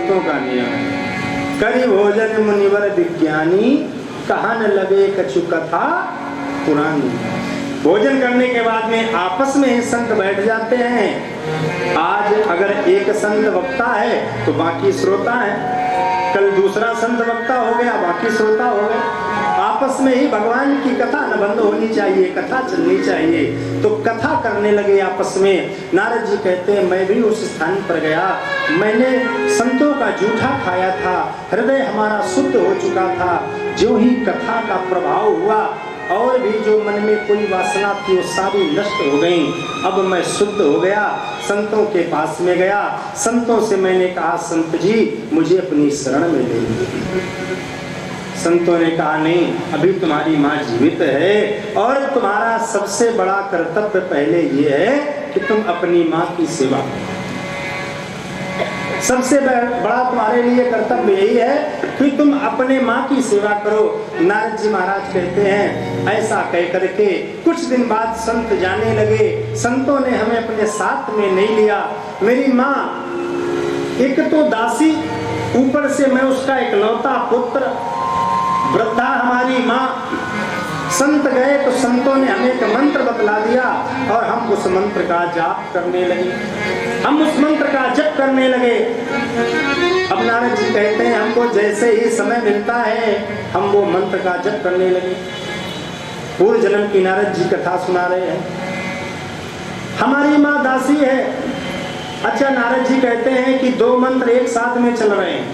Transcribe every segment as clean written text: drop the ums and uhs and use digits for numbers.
संतों का नियम है। करी भोजन मुनिवर विज्ञानी, कहा न लगे कछु कथा पुरानी। भोजन करने के बाद में आपस में ही संत बैठ जाते हैं। आज अगर एक संत वक्ता है तो बाकी श्रोता है, कल दूसरा संत वक्ता हो गया, बाकी श्रोता हो गए। आपस में ही भगवान की कथा न बंद होनी चाहिए, कथा चलनी चाहिए। तो कथा करने लगे आपस में। नारद जी कहते हैं मैं भी उस स्थान पर गया, मैंने संतों का जूठा खाया था, हृदय हमारा शुद्ध हो चुका था। जो ही कथा का प्रभाव हुआ और भी जो मन में कोई वासना थी वो सारी नष्ट हो गई। अब मैं शुद्ध हो गया, संतों के पास में गया, संतों से मैंने कहा संत जी मुझे अपनी शरण में ले लीजिए। संतों ने कहा नहीं, अभी तुम्हारी माँ जीवित है और तुम्हारा सबसे बड़ा कर्तव्य पहले ये है कि तुम अपनी माँ की सेवा करो। सबसे बड़ा तुम्हारे लिए कर्तव्य यही है कि तुम अपने माँ की सेवा करो। नारद जी महाराज कहते हैं ऐसा कह करके कुछ दिन बाद संत जाने लगे। संतों ने हमें अपने साथ में नहीं लिया। मेरी माँ एक तो दासी, ऊपर से मैं उसका इकलौता पुत्र, वृद्धा हमारी माँ। संत गए तो संतों ने हमें एक मंत्र बतला दिया और हम उस मंत्र का जाप करने लगे। हम उस मंत्र का जप करने लगे। अब नारद जी कहते हैं हमको जैसे ही समय मिलता है हम वो मंत्र का जप करने लगे। पूर्व जन्म की नारद जी कथा सुना रहे हैं। हमारी माँ दासी है। अच्छा, नारद जी कहते हैं कि दो मंत्र एक साथ में चल रहे हैं।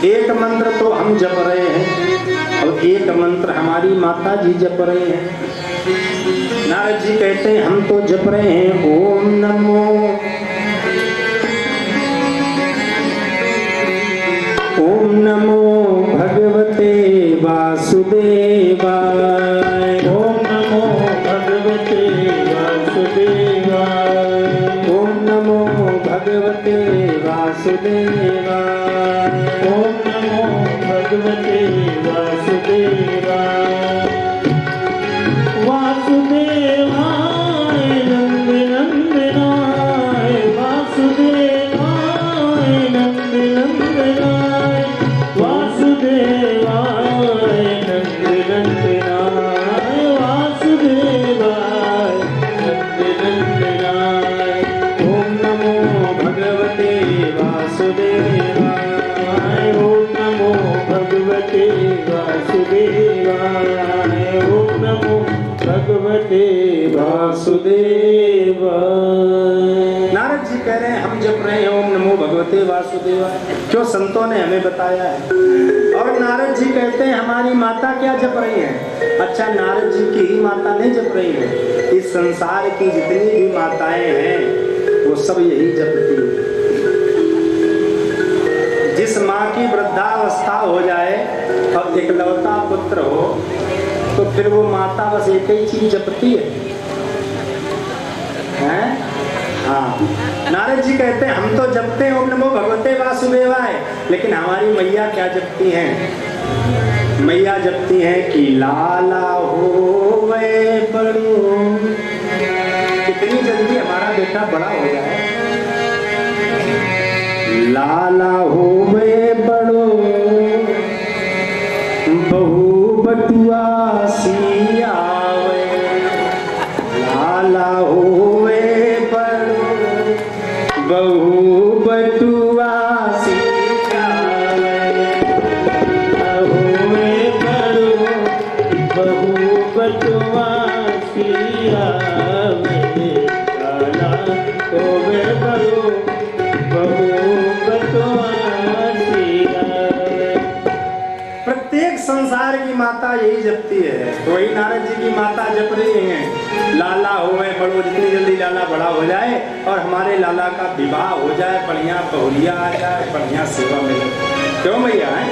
एक मंत्र तो हम जप रहे हैं और एक मंत्र हमारी माता जी जप रहे हैं। नारद जी कहते हैं हम तो जप रहे हैं ओम नमो भगवते वासुदेवाय। ओम नमो भगवते वासुदेवाय। ओम नमो भगवते वासुदेवाय। ओम नमो भगवते वासुदेवाय। वासुदेवाय नंदनंदनाय। वासुदेवाय नंदनंदनाय। वासुदेवाय नंदनंदनाय। वासुदेवाय नंदनंदनाय। ओम नमो भगवते वासुदेवाय। ओम नमो भगवते वासुदेवाय। ओम नमो भगवते वासुदेवाय। नारद जी कह रहे हैं हम जप रहे हैं ओम नमो भगवते वासुदेवाय, क्यों संतों ने हमें बताया है। और नारद जी कहते हैं हमारी माता क्या जप रही है। अच्छा, नारद जी की ही माता नहीं जप रही है, इस संसार की जितनी भी माताएं हैं वो सब यही जपती है। जिस माँ की वृद्धावस्था हो जाए और इकलौता पुत्र हो तो फिर वो माता बस एक ही चीज जपती है, हैं? हाँ, नारद जी कहते हैं हम तो जपते हैं ओम नमो भगवते वासुदेवाय, लेकिन हमारी मैया क्या जपती हैं। मैया जपती हैं कि लाला होवे बड़ो। कितनी जल्दी हमारा बेटा बड़ा हो जाए। लाला होवे बड़ो बहु बटुआ सी आवे। लाला होवे बड़ो बहु बटुआ सी आवे। होवे बड़ो बहु बटुआ सी आवे। लाला होवे बड़ो बहु बटुआ सी आवे। प्रत्येक संसार की माता यही जपती है, तो वही नारद जी की माता जप रही हैं लाला होवे बड़ो, जितनी जल्दी लाला बड़ा हो जाए और हमारे लाला का विवाह हो जाए, बढ़िया बहुलिया आ जाए, बढ़िया सेवा मिले। क्यों भैया है?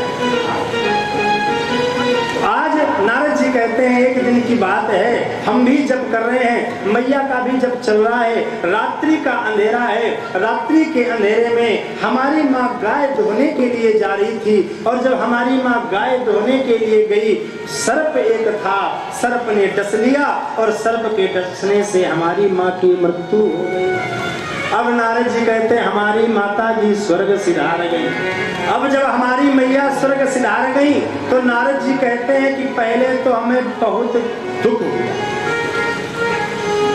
आज नारद जी कहते हैं एक दिन की बात है, हम भी जप कर रहे हैं, मैया का भी जप चल रहा है, रात्रि का अंधेरा है। रात्रि के अंधेरे में हमारी माँ गाय धोने के लिए जा रही थी और जब हमारी माँ गाय धोने के लिए गई, सर्प एक था, सर्प ने डस लिया और सर्प के डसने से हमारी माँ की मृत्यु हो गई। अब नारद जी कहते हैं हमारी माता जी स्वर्ग सिधार गई। अब जब हमारी मैया स्वर्ग सिधार गई तो नारद जी कहते हैं कि पहले तो हमें बहुत दुख हुआ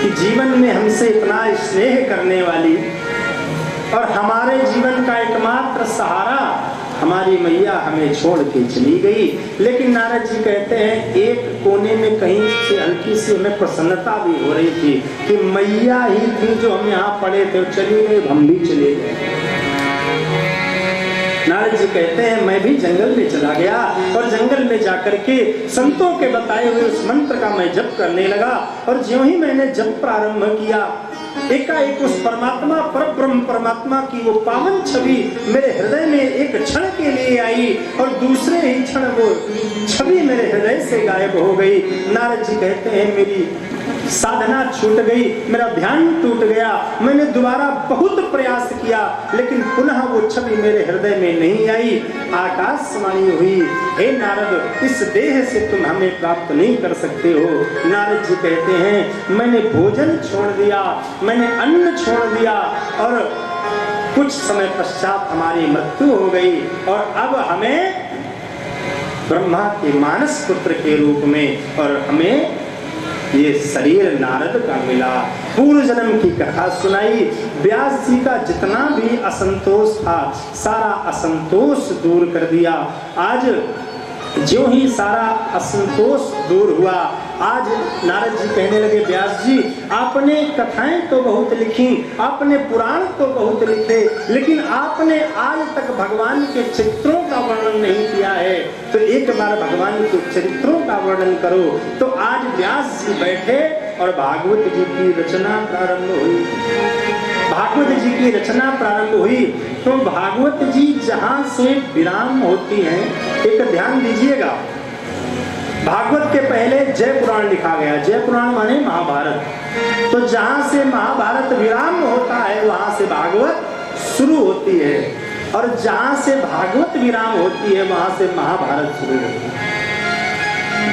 कि जीवन में हमसे इतना स्नेह करने वाली और हमारे जीवन का एकमात्र सहारा हमारी मैया हमें छोड़ के चली गई। लेकिन नारद जी कहते हैं एक कोने में कहीं से हल्की सी हमें प्रसन्नता भी हो रही थी कि मैया ही थी जो हम यहाँ पड़े थे, चली गई, हम भी चले गए। नारद जी कहते हैं मैं भी जंगल में चला गया और जंगल में जाकर के संतों के बताए हुए उस मंत्र का मैं जप करने लगा और ज्यों ही मैंने जप प्रारंभ किया एकाएक उस परमात्मा परब्रह्म परमात्मा की वो पावन छवि मेरे हृदय में एक क्षण के लिए आई और दूसरे ही क्षण वो छवि मेरे हृदय से गायब हो गई। नारद जी कहते हैं मेरी साधना छूट गई, मेरा ध्यान टूट गया, मैंने दोबारा बहुत प्रयास किया लेकिन पुनः वो छवि मेरे हृदय में नहीं आई। आकाशवाणी हुई, हे नारद इस देह से तुम हमें प्राप्त नहीं कर सकते हो। नारद जी कहते हैं मैंने भोजन छोड़ दिया, मैंने अन्न छोड़ दिया और कुछ समय पश्चात हमारी मृत्यु हो गई और अब हमें ब्रह्मा के मानस पुत्र के रूप में और हमें ये शरीर नारद का मिला। पूर्व जन्म की कथा सुनाई, व्यास जी का जितना भी असंतोष था सारा असंतोष दूर कर दिया। आज जो ही सारा असंतोष दूर हुआ, आज नारद जी कहने लगे व्यास जी आपने कथाएं तो बहुत लिखी, आपने पुराण तो बहुत लिखे, लेकिन आपने आज तक भगवान के चरित्रों का वर्णन नहीं किया है, तो एक बार भगवान के चरित्रों का वर्णन करो। तो आज व्यास जी बैठे और भागवत जी की रचना प्रारंभ हुई। भागवत जी की रचना प्रारंभ हुई तो भागवत जी जहां से विराम होती हैं, एक ध्यान दीजिएगा, भागवत के पहले जय पुराण लिखा गया। जय पुराण माने महाभारत। तो जहां से महाभारत विराम होता है वहां से भागवत शुरू होती है और जहां से भागवत विराम होती है वहां से महाभारत शुरू होती है।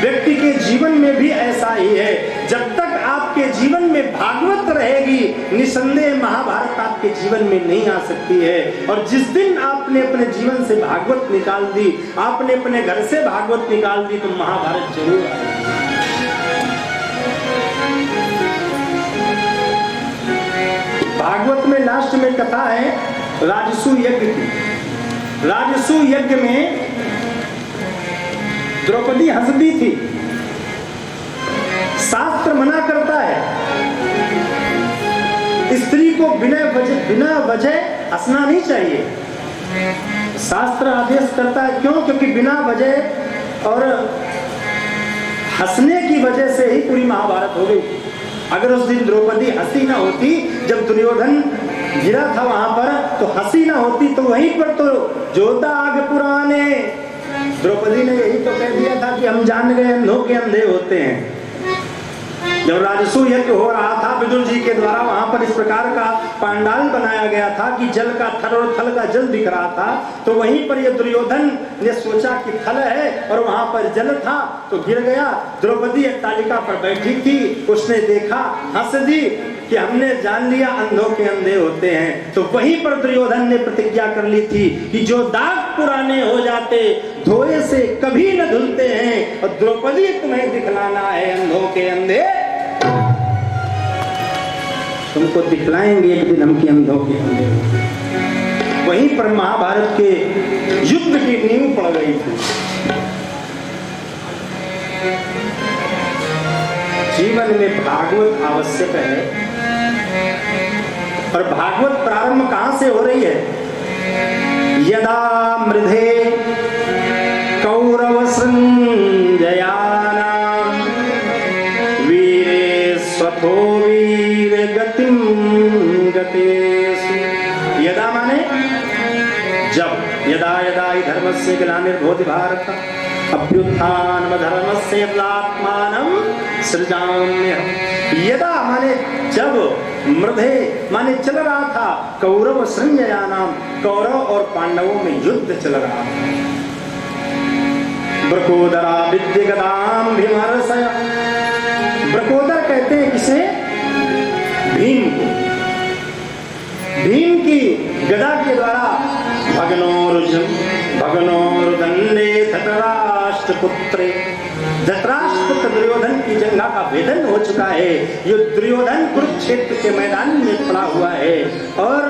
व्यक्ति के जीवन में भी ऐसा ही है, जब तक आपके जीवन में भागवत रहेगी निसंदेह महाभारत आपके जीवन में नहीं आ सकती है। और जिस दिन आपने अपने जीवन से भागवत निकाल दी, आपने अपने घर से भागवत निकाल दी तो महाभारत जरूर आएगी। भागवत में लास्ट में कथा है राजसू यज्ञ की। राजसू यज्ञ में द्रौपदी हंसती थी। शास्त्र मना करता है स्त्री को बिना वजह हंसना नहीं चाहिए। शास्त्र आदेश करता है क्यों? क्योंकि बिना वजह और हंसने की वजह से ही पूरी महाभारत हो गई। अगर उस दिन द्रौपदी हंसी ना होती, जब दुर्योधन गिरा था वहां पर, तो हंसी ना होती तो वहीं पर तो जोता आग पुराने। द्रौपदी ने यही तो कह दिया था कि हम जान गए अंधों के अंधे होते हैं। जब राजसू यज्ञ हो रहा था विदुर जी के द्वारा, वहां पर इस प्रकार का पंडाल बनाया गया था कि जल का थल और थल का जल दिख रहा था। तो वहीं पर ये दुर्योधन ने सोचा कि थल है और वहां पर जल था तो गिर गया। द्रौपदी अट्टालिका पर बैठी थी, उसने देखा, हंस दी कि हमने जान लिया अंधों के अंधे होते हैं। तो वहीं पर दुर्योधन ने प्रतिज्ञा कर ली थी कि जो दाग पुराने हो जाते धोए से कभी न धुलते हैं, और द्रौपदी तुम्हें दिखलाना है अंधों के अंधे, तुमको दिखलाएंगे एक दिन हम की अंधों के अंधे। वहीं पर महाभारत के युद्ध की नींव पड़ गई थी। जीवन में भागवत आवश्यक है। और भागवत प्रारंभ कहां से हो रही है? यदा मृधे कौरव संजयानाम वीरे स्वथो वीर गतिम गतेषु। यदा माने जब, यदा यदा हि धर्मस्य ग्लानिर्भवति भारत अभ्युत्थानमधर्मस्य तदात्मानं सृजाम्यहम्। यदा माने जब, मृधे माने चल रहा था, कौरव संजयानाम कौरव और पांडवों में युद्ध चल रहा था। ब्रकोदरा विद्यगदाम भीमहर्षय। ब्रकोदर कहते हैं किसे? भीम को। गदा के द्वारा भगनोरुदंडे धृतराष्ट्रपुत्रे, धृतराष्ट्रपुत्र दुर्योधन की जंघा का भेदन हो चुका है। ये दुर्योधन कुरुक्षेत्र के मैदान में पड़ा हुआ है और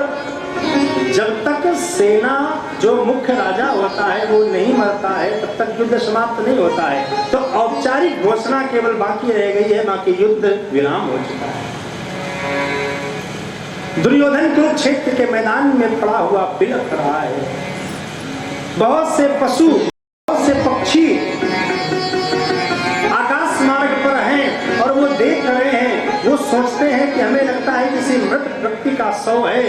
जब तक सेना जो मुख्य राजा होता है वो नहीं मरता है तब तक युद्ध समाप्त नहीं होता है। तो औपचारिक घोषणा केवल बाकी रह गई है, बाकी युद्ध विराम हो चुका है। दुर्योधन कुरुक्षेत्र के मैदान में पड़ा हुआ बिलख रहा है। बहुत से पशु, बहुत से पक्षी आकाश मार्ग पर हैं और वो देख रहे हैं। वो सोचते हैं कि हमें लगता है किसी मृत व्यक्ति का शव है,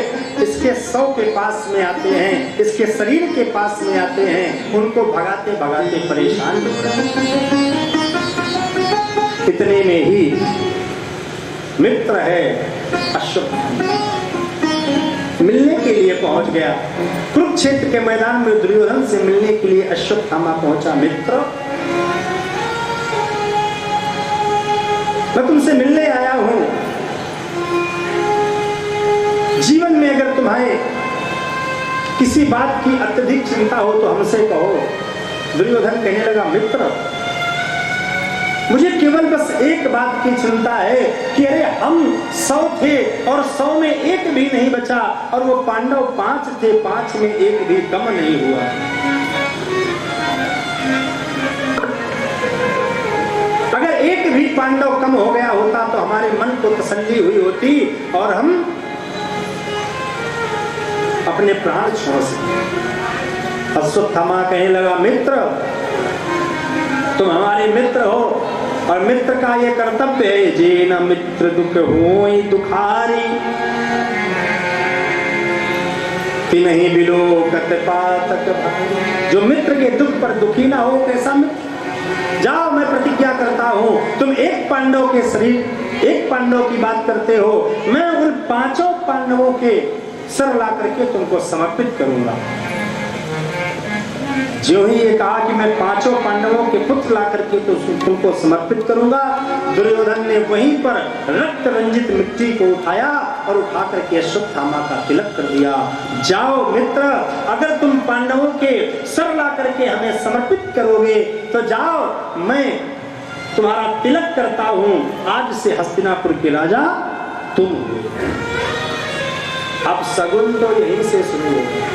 इसके शव के पास में आते हैं, इसके शरीर के पास में आते हैं, उनको भगाते भगाते परेशान हो रहे हैं। इतने में ही मित्र है अश्वत्थामा मिलने के लिए पहुंच गया। कुरुक्षेत्र के मैदान में दुर्योधन से मिलने के लिए अश्वत्थामा पहुंचा। मित्र, मैं तुमसे मिलने आया हूं। जीवन में अगर तुम्हारे किसी बात की अत्यधिक चिंता हो तो हमसे कहो। दुर्योधन कहने लगा, मित्र, मुझे केवल बस एक बात की चिंता है कि अरे हम 100 थे और 100 में एक भी नहीं बचा और वो पांडव 5 थे, 5 में एक भी कम नहीं हुआ। अगर एक भी पांडव कम हो गया होता तो हमारे मन को तसल्ली हुई होती और हम अपने प्राण छोड़ सकते। अश्वत्थामा कहने लगा, मित्र, तुम हमारे मित्र हो और मित्र का ये कर्तव्य है, जे न मित्र दुख होई दुखारी, तिन्हीं बिलोकत पातक भारी। जो मित्र के दुख पर दुखी ना हो, कैसा मित्र? जाओ, मैं प्रतिज्ञा करता हूं, तुम एक पांडव के शरीर, एक पांडव की बात करते हो, मैं उन 5 पांडवों के सर ला करके तुमको समर्पित करूंगा। जो ही ये कहा कि मैं 5 पांडवों के पुत्र ला करके तो तुमको समर्पित करूंगा, दुर्योधन ने वहीं पर रक्त रंजित मिट्टी को उठाया और उठा करके अश्वत्थामा का तिलक कर दिया। जाओ मित्र, अगर तुम पांडवों के सर ला करके हमें समर्पित करोगे तो जाओ, मैं तुम्हारा तिलक करता हूं। आज से हस्तिनापुर के राजा तुम हो। अब सगुन तो यहीं से शुरू हो गया।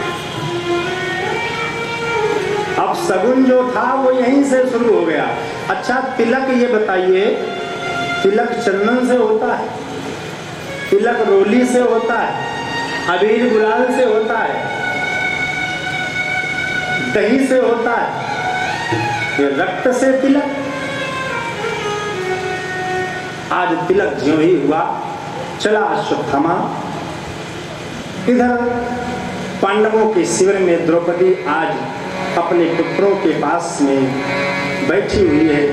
अब सगुन जो था वो यहीं से शुरू हो गया। अच्छा, तिलक ये बताइए, तिलक चंदन से होता है, तिलक रोली से होता है, अबीर गुलाल से होता है, दही से होता है, ये रक्त से तिलक। आज तिलक ज्यों ही हुआ, चला अश्वत्थामा। इधर पांडवों के शिविर में द्रौपदी आज अपने पुत्रों के पास में बैठी हुई है।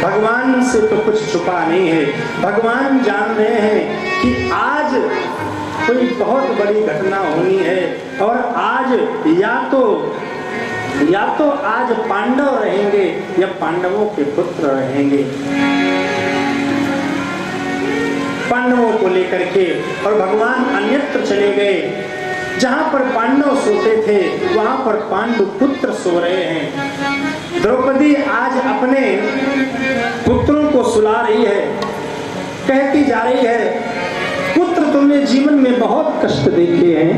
भगवान से तो कुछ छुपा नहीं है। भगवान जान रहे हैं कि आज कोई बहुत बड़ी घटना होनी है और आज या तो आज पांडव रहेंगे या पांडवों के पुत्र रहेंगे। पांडवों को लेकर के और भगवान अन्यत्र चले गए। जहां पर पांडव सोते थे वहां पर पांडु पुत्र सो रहे हैं। द्रौपदी आज अपने पुत्रों को सुला रही है, कहती जा रही है, पुत्र, तुमने जीवन में बहुत कष्ट देखे हैं,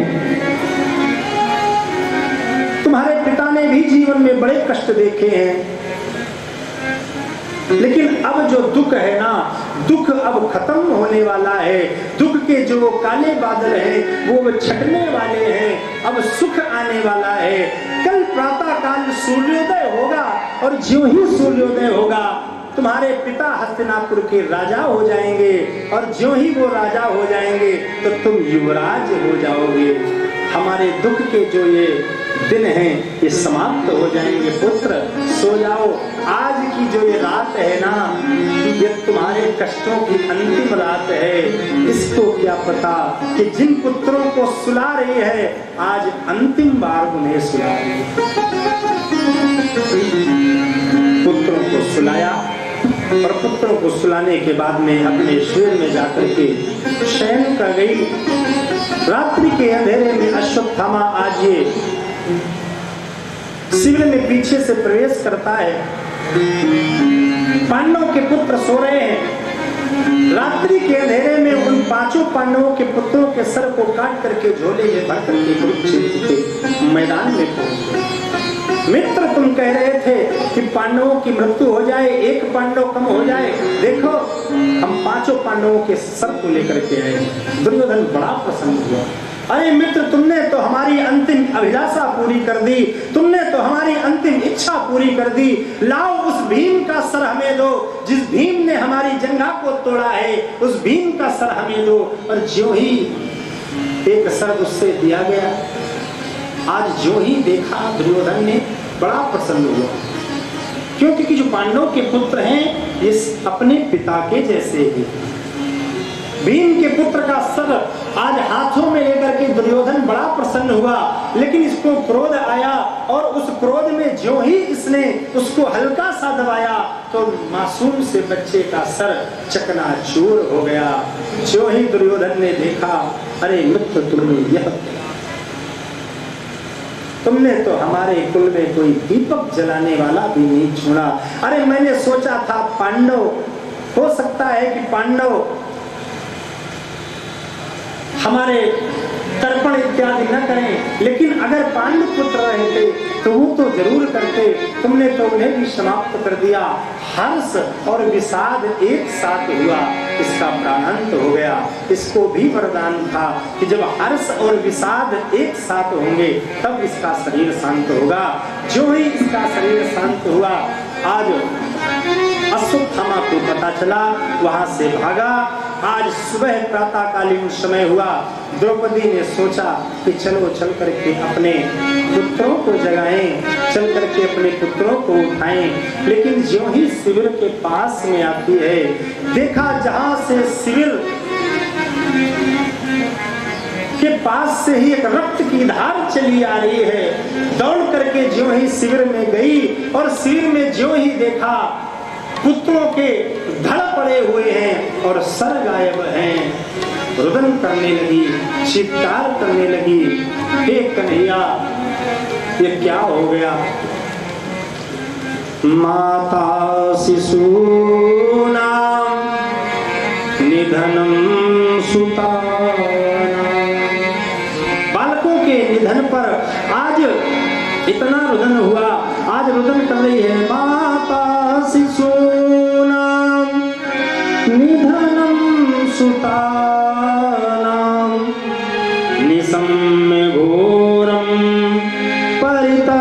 तुम्हारे पिता ने भी जीवन में बड़े कष्ट देखे हैं, लेकिन अब जो दुख है ना, दुख अब खत्म होने वाला है। दुख के जो वो काले बादल हैं वो छटने वाले हैं। अब सुख आने वाला है। कल प्रातः काल सूर्योदय होगा और ज्यों ही सूर्योदय होगा तुम्हारे पिता हस्तिनापुर के राजा हो जाएंगे और ज्यों ही वो राजा हो जाएंगे तो तुम युवराज हो जाओगे। हमारे दुख के जो ये दिन हैं ये समाप्त हो जाएंगे। पुत्र, सो जाओ। आज की जो ये रात है ना, ये तुम्हारे कष्टों की अंतिम रात है। इसको क्या पता कि जिन पुत्रों को सुला रही है आज अंतिम बार उन्हें सुला रही है। पुत्रों को सुलाया और पुत्रों को सुलाने के बाद में अपने शिविर में जाकर के शयन कर गई। रात्रि के अंधेरे में अश्वत्थामा अश्वत्थामा आज ये शिविर में पीछे से प्रवेश करता है। पांडवों के पुत्र सो रहे हैं। रात्रि के अंधेरे में उन 5 पांडवों के पुत्रों के सर को काट करके झोले में भर करके कुरुक्षेत्र के मैदान में पहुंचे। मित्र तुम कह रहे थे कि पांडवों की मृत्यु हो जाए, एक पांडव कम हो जाए, देखो हम 5 पांडवों के सर को लेकर के आए। दुर्योधन बड़ा प्रसन्न हुआ। अरे मित्र, तुमने तो हमारी अंतिम अभिलाषा पूरी कर दी, तुमने तो हमारी अंतिम इच्छा पूरी कर दी। लाओ उस भीम का सर हमें दो, जिस भीम ने हमारी जंघा को तोड़ा है, उस भीम का सर हमें दो। और ज्यों ही एक सर उससे दिया गया, आज ज्यों ही देखा दुर्योधन ने बड़ा प्रसन्न हुआ, क्योंकि जो पांडवों के पुत्र हैं ये अपने पिता के जैसे ही। भीम के पुत्र का सर आज हाथों में लेकर के दुर्योधन बड़ा प्रसन्न हुआ, लेकिन इसको क्रोध आया और उस क्रोध में जो ही इसने उसको हल्का सा दबाया तो मासूम से बच्चे का सर चकनाचूर हो गया। जो ही दुर्योधन ने देखा, अरे मित्र तुमने तो हमारे कुल में कोई दीपक जलाने वाला भी नहीं छोड़ा। अरे मैंने सोचा था पांडव, हो सकता है कि पांडव हमारे तर्पण इत्यादि न करें, लेकिन अगर पांडव पुत्र रहते तो वो तो जरूर करते। तुमने तो उन्हें भी समाप्त कर दिया। हर्ष और विषाद एक साथ हुआ, इसका प्राणांत हो गया। इसको भी वरदान था कि जब हर्ष और विषाद एक साथ होंगे तब इसका शरीर शांत होगा। जो ही इसका शरीर शांत हुआ, आज अश्वत्थामा को पता चला, वहां से भागा। आज सुबह प्रातःकालीन समय हुआ, द्रौपदी ने सोचा कि चलो चल करके अपने पुत्रों को जगाएं, चल करके अपने पुत्रों को उठाएं। लेकिन ज्यों ही शिविर के पास में आती है, देखा जहां से शिविर के पास से ही एक रक्त की धार चली आ रही है। दौड़ करके ज्यों ही शिविर में गई और शिविर में ज्यों ही देखा पुत्रों के धड़ पड़े हुए हैं और सर गायब हैं। रुदन करने लगी, चित्कार करने लगी, हे कन्हैया ये क्या हो गया। माता शिशूनां निधनम सुतानां, बालकों के निधन पर आज इतना रुदन हुआ। आज रुदन कर रही है, माता शिशूनां निधनम सुतानां निशम्य घोरम परिताप्यमानः।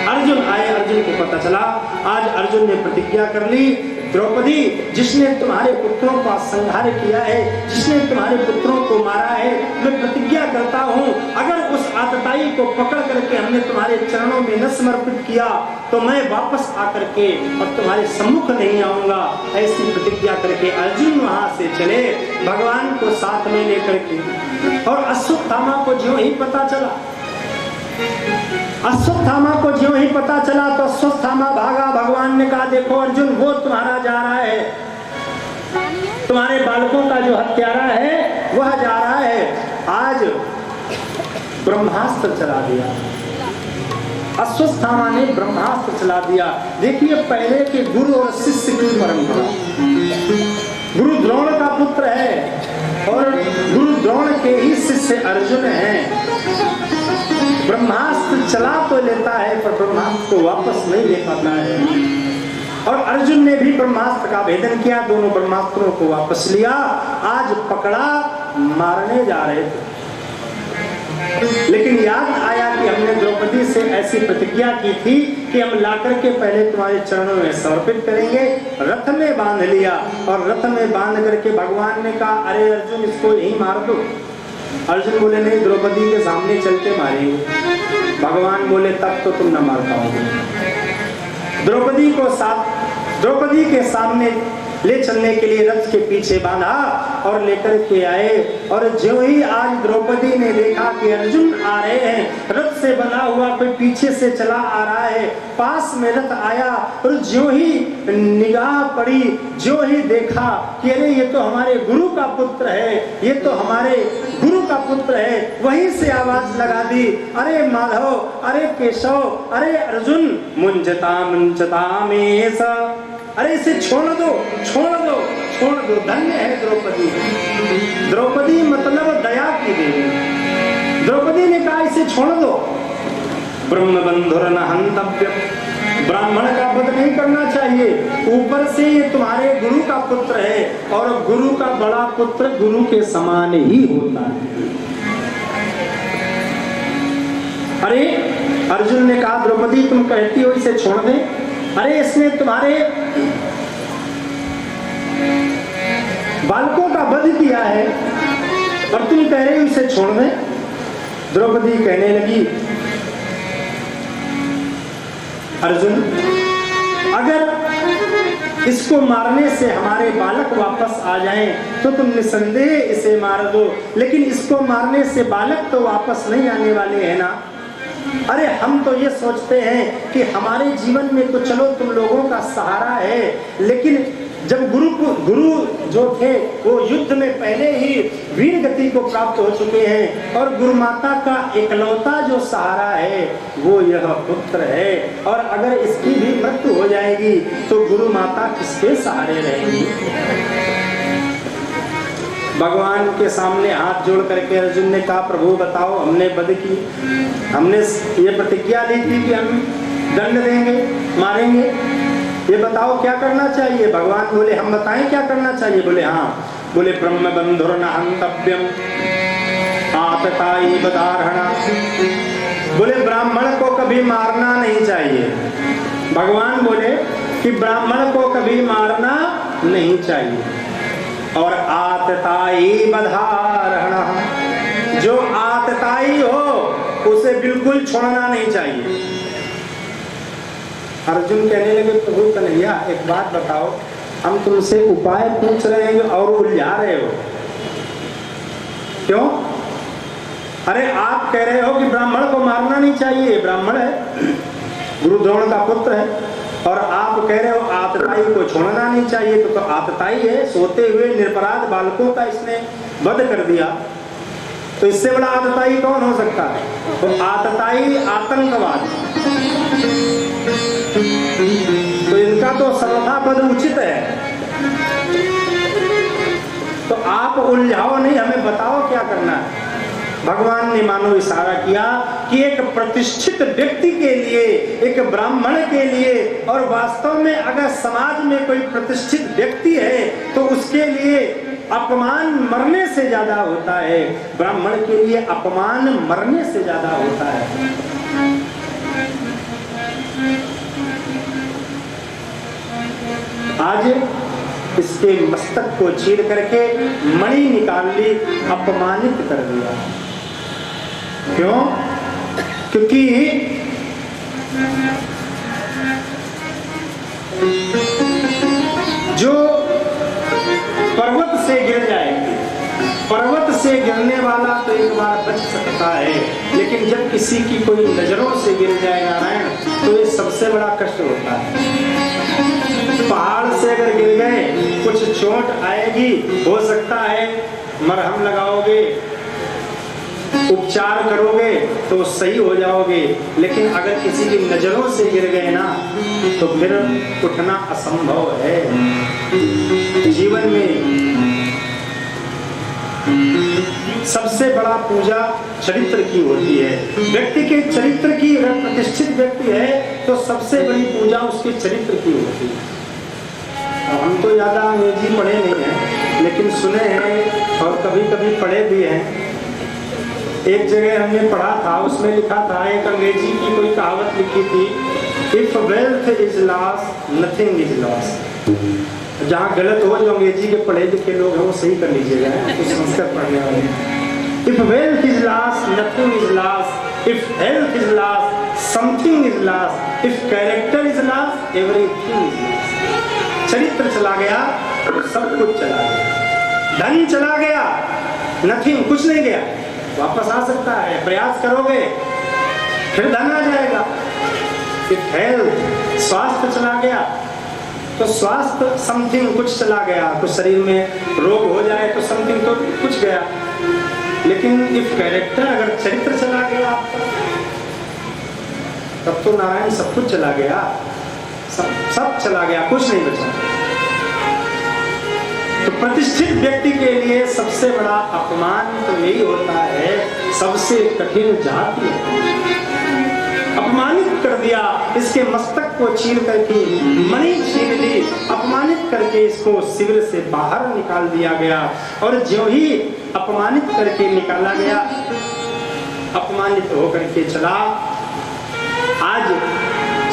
अर्जुन आए, अर्जुन को पता चला। आज अर्जुन ने प्रतिज्ञा कर ली, द्रौपदी जिसने तुम्हारे पुत्रों का संहार किया है, जिसने तुम्हारे पुत्रों को मारा है, मैं प्रतिज्ञा करता हूँ अगर उस आतताई को पकड़ करके हमने तुम्हारे चरणों में न समर्पित किया तो मैं वापस आकर के और तुम्हारे सम्मुख नहीं आऊंगा। ऐसी प्रतिज्ञा करके अर्जुन वहां से चले, भगवान को साथ में लेकर के। और अश्वत्थामा को ज्यों ही पता चला, अश्वत्थामा को ज्यों ही पता चला तो अश्वत्थामा भागा। भगवान ने कहा, देखो अर्जुन वो तुम्हारा जा रहा है, तुम्हारे बालकों का जो हत्यारा है वह जा रहा है। आज ब्रह्मास्त्र चला दिया, अश्वत्थामा ने ब्रह्मास्त्र चला दिया। देखिए पहले के गुरु और शिष्य की परंपरा, गुरु द्रोण का पुत्र है और गुरु द्रोण के ही शिष्य अर्जुन है। ब्रह्मास्त्र चला तो लेता है पर ब्रह्मास्त्र को वापस नहीं ले पाता है। और अर्जुन ने भी ब्रह्मास्त्र का भेदन किया, दोनों ब्रह्मास्त्रों को वापस लिया। आज पकड़ा, मारने जा रहे थे, लेकिन याद आया कि हमने द्रौपदी से ऐसी प्रतिज्ञा की थी कि हम लाकर के पहले तुम्हारे चरणों में समर्पित करेंगे। रथ में बांध लिया और रथ में बांध करके भगवान ने कहा, अरे अर्जुन इसको यहीं मार दो। अर्जुन बोले, नहीं द्रौपदी के सामने चल के मारेंगे। भगवान बोले, तब तो तुम न मार पाओगे। द्रौपदी के सामने ले चलने के लिए रथ के पीछे बांधा और लेकर के आए। और जो ही आज द्रौपदी ने देखा कि अर्जुन आ रहे हैं, रथ से बंधा हुआ कोई पीछे से चला आ रहा है, पास में रथ आया और जो ही निगाह पड़ी, जो ही देखा कि अरे ये तो हमारे गुरु का पुत्र है, ये तो हमारे गुरु का पुत्र है, वहीं से आवाज लगा दी, अरे माधव, अरे केशव, अरे अर्जुन, मुंजता मेष, अरे इसे छोड़ दो, छोड़ दो, छोड़ दो। धन्य है द्रौपदी। द्रौपदी मतलब दया की देवी। द्रौपदी ने कहा इसे छोड़ दो। ब्रह्म बंधुर न हंतव्य, ब्राह्मण का वध नहीं करना चाहिए, ऊपर से ये तुम्हारे गुरु का पुत्र है और गुरु का बड़ा पुत्र गुरु के समान ही होता है। अरे अर्जुन ने कहा द्रौपदी तुम कहती हो इसे छोड़ दे, अरे इसने तुम्हारे बालकों का वध किया है और तुम कह रहे हो इसे छोड़ दे। द्रौपदी कहने लगी अर्जुन, अगर इसको मारने से हमारे बालक वापस आ जाएं तो तुम निसंदेह इसे मार दो, लेकिन इसको मारने से बालक तो वापस नहीं आने वाले हैं ना। अरे हम तो ये सोचते हैं कि हमारे जीवन में तो चलो तुम लोगों का सहारा है, लेकिन जब गुरु जो थे वो युद्ध में पहले ही वीर गति को प्राप्त हो चुके हैं और गुरु माता का एकलौता जो सहारा है वो यह पुत्र है, और अगर इसकी भी मृत्यु हो जाएगी तो गुरु माता किसके सहारे रहेगी। भगवान के सामने हाथ जोड़ करके अर्जुन ने कहा प्रभु बताओ, हमने वध की, हमने ये प्रतिज्ञा ली थी कि हम दंड देंगे, मारेंगे, ये बताओ क्या करना चाहिए। भगवान बोले हम बताएं क्या करना चाहिए। बोले हाँ, बोले ब्रह्म बंधुर न हंतव्यम आतताई बदारहणा, बोले ब्राह्मण को कभी मारना नहीं चाहिए। भगवान बोले कि ब्राह्मण को कभी मारना नहीं चाहिए। और आतताई बधारहणा, जो आतताई हो उसे बिल्कुल छोड़ना नहीं चाहिए। अर्जुन कहने लगे प्रभु कन्हैया एक बात बताओ, हम तुमसे उपाय पूछ रहे हैं और उलझा रहे हो क्यों? अरे आप कह रहे हो कि ब्राह्मण को मारना नहीं चाहिए, ब्राह्मण है, गुरु द्रोण का पुत्र है, और आप कह रहे हो आतताई को छोड़ना नहीं चाहिए। तो आतताई है, सोते हुए निरपराध बालकों का इसने वध कर दिया, तो इससे बड़ा आतताई कौन हो सकता है? तो आतताई आतंकवाद, तो इनका तो सर्वथा पद उचित है। तो आप उलझाओ नहीं, हमें बताओ क्या करना है। भगवान ने मानो इशारा किया कि एक प्रतिष्ठित व्यक्ति के लिए, एक ब्राह्मण के लिए, और वास्तव में अगर समाज में कोई प्रतिष्ठित व्यक्ति है तो उसके लिए अपमान मरने से ज्यादा होता है, ब्राह्मण के लिए अपमान मरने से ज्यादा होता है। आज इसके मस्तक को चीर करके मणि निकाल ली, अपमानित कर दिया। क्यों? क्योंकि जो पर्वत से गिर जाए, पर्वत से गिरने वाला तो एक बार बच सकता है, लेकिन जब किसी की कोई नजरों से गिर जाए नारायण, तो ये सबसे बड़ा कष्ट होता है। पहाड़ से अगर गिर गए, कुछ चोट आएगी, हो सकता है मरहम लगाओगे, उपचार करोगे तो सही हो जाओगे, लेकिन अगर किसी की नजरों से गिर गए ना तो फिर उठना असंभव है। जीवन में सबसे बड़ा पूजा चरित्र की होती है। व्यक्ति के चरित्र की, अगर प्रतिष्ठित व्यक्ति है तो सबसे बड़ी पूजा उसके चरित्र की होती है। हम तो ज्यादा अंग्रेजी पढ़े नहीं हैं, लेकिन सुने हैं और कभी कभी पढ़े भी हैं। एक जगह हमने पढ़ा था, उसमें लिखा था, एक अंग्रेजी की कोई कहावत लिखी थी, if wealth is loss nothing is loss. जहाँ गलत हो, जो अंग्रेजी के पढ़े लिखे लोग हैं वो सही कर लीजिएगा, कुछ संस्कृत पढ़ने वाले। If wealth is loss nothing is loss, if health is loss something is loss, if character is loss everything is loss. चरित्र चला गया सब कुछ चला गया, धन चला गया, नथिंग, कुछ नहीं गया, वापस आ सकता है, प्रयास करोगे फिर धन आ जाएगा। फिर हेल्थ, स्वास्थ्य चला गया तो स्वास्थ्य समथिंग कुछ चला गया, कुछ शरीर में रोग हो जाए तो समथिंग तो कुछ गया। लेकिन इफ कैरेक्टर, अगर चरित्र चला गया आपका, तब तो नारायण सब कुछ चला गया, सब चला गया, कुछ नहीं बचा। तो प्रतिष्ठित व्यक्ति के लिए सबसे बड़ा अपमान तो यही होता है, सबसे कठिन जाति अपमानित कर दिया, इसके मस्तक को चीर करके मणि छीन ली, अपमानित करके इसको शिविर से बाहर निकाल दिया गया। और जो ही अपमानित करके निकाला गया, अपमानित होकर के चला, आज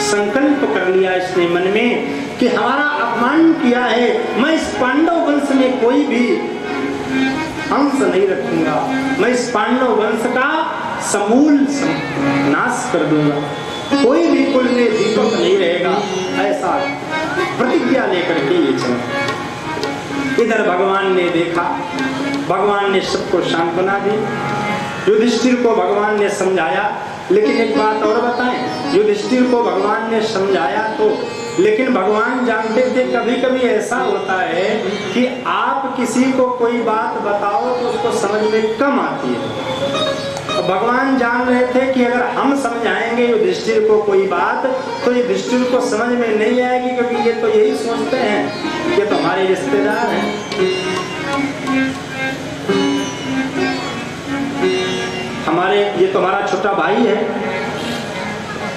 संकल्प कर लिया इसने मन में कि हमारा अपमान किया है, मैं इस पांडव वंश में कोई भी अंश नहीं रखूंगा, मैं इस पांडव वंश का समूल नाश कर दूंगा, कोई भी कुल में दीपक नहीं रहेगा, ऐसा प्रतिज्ञा लेकर के ये चला। इधर भगवान ने देखा, भगवान ने सबको सांत्वना दी, युधिष्ठिर को भगवान ने समझाया। लेकिन एक बात और बताएं, युधिष्ठिर को भगवान ने समझाया तो, लेकिन भगवान जानते थे कभी कभी ऐसा होता है कि आप किसी को कोई बात बताओ तो उसको समझ में कम आती है। तो भगवान जान रहे थे कि अगर हम समझाएंगे युधिष्ठिर को कोई बात तो युधिष्ठिर को समझ में नहीं आएगी, क्योंकि ये तो यही सोचते हैं ये तो हमारे रिश्तेदार हैं, हमारे, ये तो हमारा छोटा भाई है,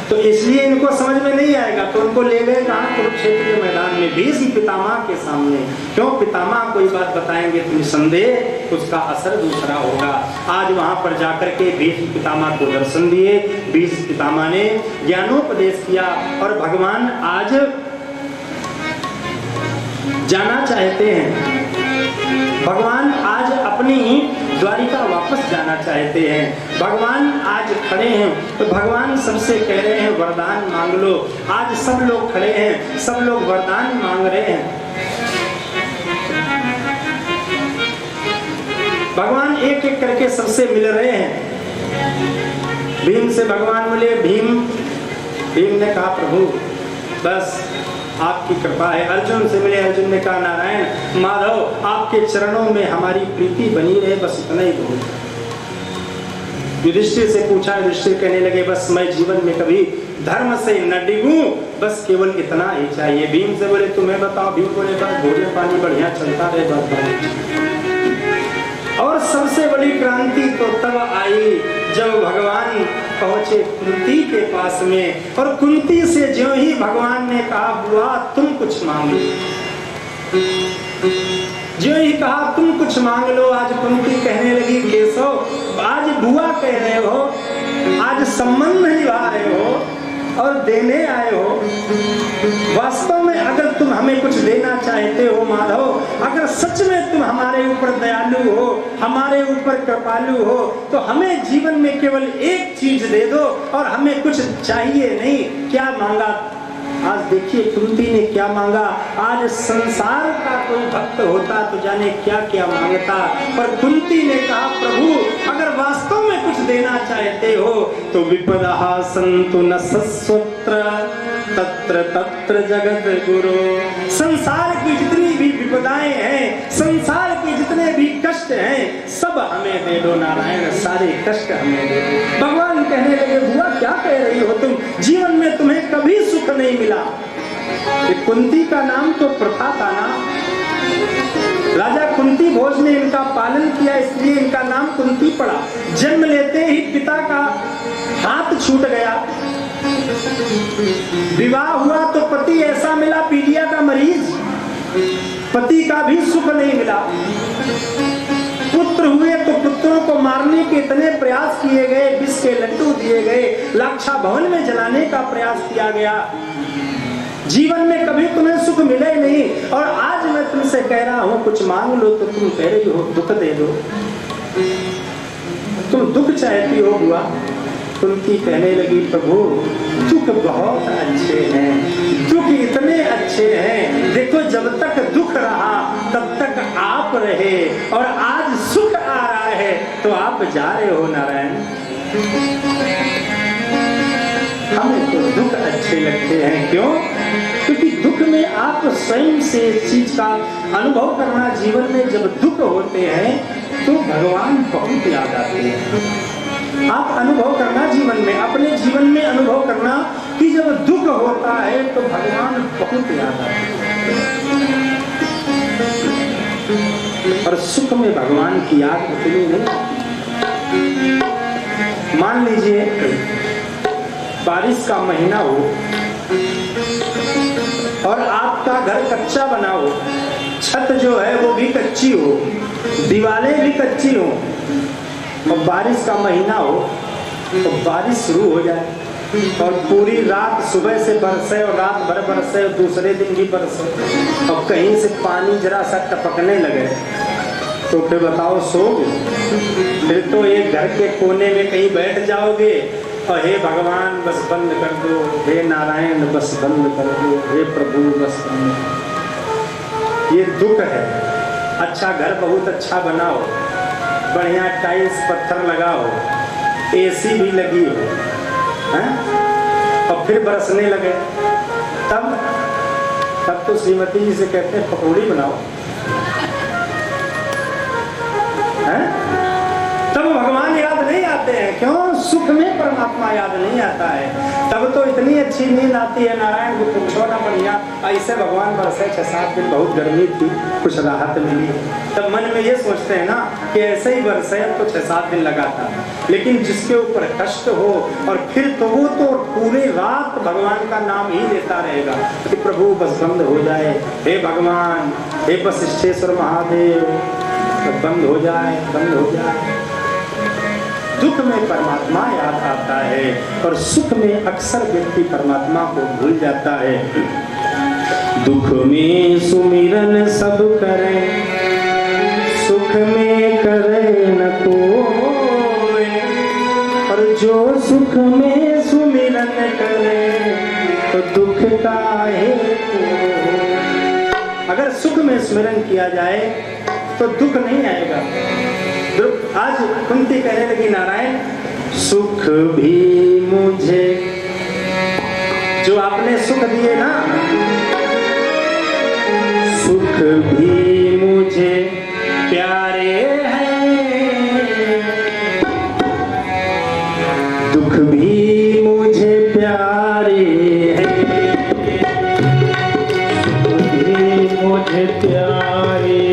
तो इसलिए इनको समझ में नहीं आएगा। तो उनको ले गए कहाँ, कुरुक्षेत्र के मैदान में भीष्म पितामह के सामने। क्यों, पितामह कोई बात बताएंगे तो निसंदेह उसका असर दूसरा होगा। आज वहां पर जाकर के भीष्म पितामह को दर्शन दिए, भीष्म पितामह ने ज्ञानोपदेश किया। और भगवान आज जाना चाहते हैं, भगवान आज अपनी द्वारिका वापस जाना चाहते हैं। भगवान आज खड़े हैं तो भगवान सबसे कह रहे हैं वरदान मांग लो। आज सब लोग खड़े हैं, सब लोग वरदान मांग रहे हैं। भगवान एक एक करके सबसे मिल रहे हैं। भीम से भगवान मिले, भीम ने कहा प्रभु बस आपकी कृपा है। अर्जुन से मिले, अर्जुन ने कहा नारायण माधव आपके चरणों में हमारी प्रीति बनी रहे, बस इतना ही बहुत। युधिष्ठिर से पूछा, युधिष्ठिर कहने लगे बस मैं जीवन में कभी धर्म से न डिगूं, बस केवल इतना ही चाहिए। भीम से बोले तुम्हें बताओ, भीम बोले बस भोजन पानी बढ़िया चलता रहे बस। और सबसे बड़ी क्रांति तो तब आई जब भगवान पहुंचे कुंती के पास में, और कुंती से ज्यों ही भगवान ने कहा बुआ तुम कुछ मांग लो, ज्यों ही कहा तुम कुछ मांग लो, आज कुंती कहने लगी केशव आज बुआ कह रहे हो, आज संबंध निभा रहे हो और देने आए हो। वास्तव में अगर तुम हमें कुछ देना चाहते हो माधव, अगर सच में तुम हमारे ऊपर दयालु हो, हमारे ऊपर कृपालु हो, तो हमें जीवन में केवल एक चीज दे दो और हमें कुछ चाहिए नहीं। क्या मांगा? आज देखिए कुंती ने क्या मांगा। आज संसार का कोई भक्त होता तो जाने क्या क्या मांगता, पर कुंती ने कहा प्रभु अगर वास्तव में कुछ देना चाहते हो तो विपदा सन्तु न सस्वत्र तत्र तत्र जगत गुरु। संसार की जितनी भी विपदाएं हैं, संसार के जितने भी कष्ट हैं, सब हमें दे दो नारायण, सारे कष्ट हमें दे दो। भगवान कहने लगे बुआ क्या कह रही हो तुम, जीवन में तुम्हें कभी सुख नहीं मिला। कुंती का नाम तो प्रथा था ना, राजा कुंती भोज ने इनका पालन किया, इसलिए इनका नाम कुंती पड़ा। जन्म लेते ही पिता का हाथ छूट गया, विवाह हुआ तो पति ऐसा मिला पीलिया का मरीज, पति का भी सुख नहीं मिला। पुत्र हुए तो पुत्रों को मारने के इतने प्रयास किए गए, विष के लड्डू दिए गए, लाक्षा भवन में जलाने का प्रयास किया गया। जीवन में कभी तुम्हें सुख मिले नहीं, और आज मैं तुमसे कह रहा हूं कुछ मांग लो तो तुम कह रही हो दुख दे दो। तुम दुख चाहती हो बुआ। कुंती कहने लगी प्रभु दुख बहुत अच्छे हैं, दुख इतने अच्छे हैं, देखो जब तक दुख रहा आप रहे और आज सुख आ रहा है तो आप जा रहे हो नारायण। हमें तो दुख अच्छे लगते हैं, क्यों? क्योंकि दुख में आप स्वयं से इस चीज का अनुभव करना, जीवन में जब दुख होते हैं तो भगवान बहुत याद आते हैं। आप अनुभव करना जीवन में, अपने जीवन में अनुभव करना कि जब दुख होता है तो भगवान बहुत याद आते हैं और सुख में भगवान की याद उतनी नहीं। मान लीजिए बारिश का महीना हो और आपका घर कच्चा बना हो, छत जो है वो भी कच्ची हो, दीवारें भी कच्ची हो, और बारिश का महीना हो तो बारिश शुरू हो जाए और पूरी रात सुबह से बरसे और रात भर बरसे और दूसरे दिन भी बरसे और कहीं से पानी जरा सा टपकने लगे तो फिर बताओ सोओगे? फिर तो एक घर के कोने में कहीं बैठ जाओगे और हे भगवान बस बंद कर दो, हे नारायण बस बंद कर दो, हे प्रभु बस बंद कर दो। ये दुख है। अच्छा घर बहुत अच्छा बनाओ, बढ़िया टाइल्स पत्थर लगाओ, एसी भी लगी हो, हैं? और फिर बरसने लगे तब तो श्रीमती जी से कहते हैं पकौड़ी बनाओ, हैं? तब भगवान याद नहीं आते हैं, क्यों? सुख में परमात्मा याद नहीं आता है। तब तो इतनी अच्छी नींद आती है, नारायण को पूछो ना बढ़िया। ऐसे भगवान बरसे 6-7 दिन, बहुत गर्मी थी, कुछ राहत मिली, तब मन में ये सोचते हैं ना कि ऐसे ही बरसे तो 6-7 दिन लगाता। लेकिन जिसके ऊपर कष्ट हो और फिर तो वो तो पूरी रात भगवान का नाम ही लेता रहेगा कि प्रभु बस बंद हो जाए, हे भगवान, हे वशिष्ठेश्वर महादेव, बंद हो जाए, बंद हो जाए। दुख में परमात्मा याद आता है और सुख में अक्सर व्यक्ति परमात्मा को भूल जाता है। दुख में सुमिरन सब करे, सुख में करे न कोई, और जो सुख में सुमिरन करे तो दुख काहे को। अगर सुख में स्मरण किया जाए तो दुख नहीं आएगा। आज कुंती कहने लगी नारायण सुख भी मुझे, जो आपने सुख दिए ना, सुख भी मुझे प्यारे हैं, दुख भी मुझे प्यारे हैं, सुख भी मुझे प्यारे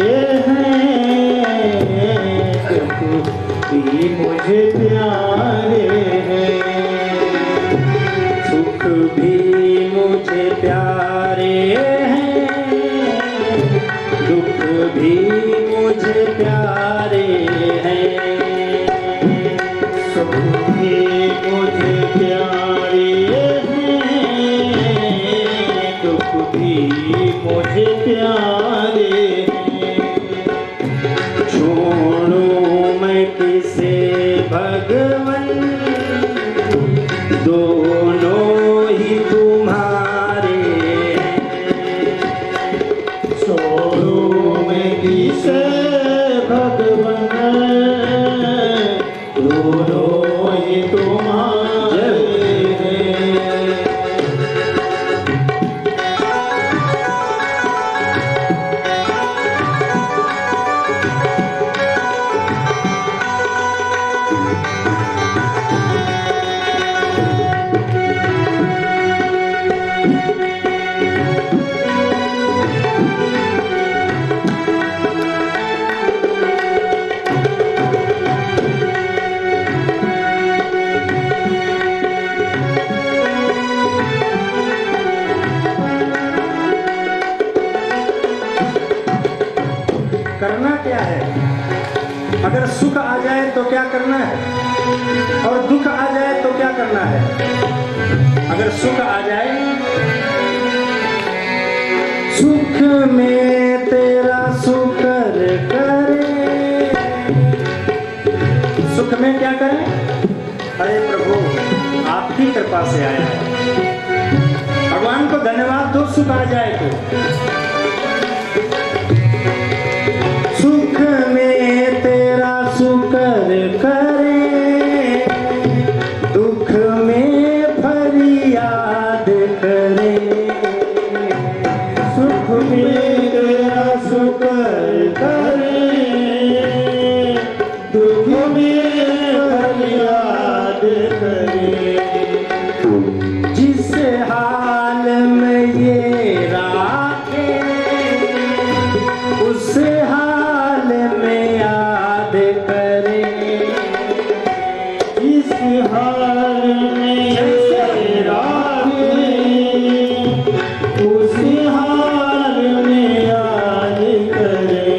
मुझे प्यारे हैं, सुख भी मुझे प्यारे हैं, दुख भी मुझे प्यारे हैं, सुख भी मुझे प्यारे हैं, दुख भी मुझे प्यारे हैं। छोड़ो मैं किसे भगवन, दोनों ही तुम्हारे हैं। छोड़ो मैं किसे भगवन, दोनों ही तुम्हारे हैं। करना क्या है? अगर सुख आ जाए तो क्या करना है और दुख आ जाए तो क्या करना है? अगर सुख आ जाए, सुख में तेरा शुक्र करे, सुख में क्या करें? अरे प्रभु आपकी कृपा से आया है, भगवान को धन्यवाद दो। सुख आ जाए तो उस हाल में याद करे, इस हाल में राखे, उस हाल में याद करे।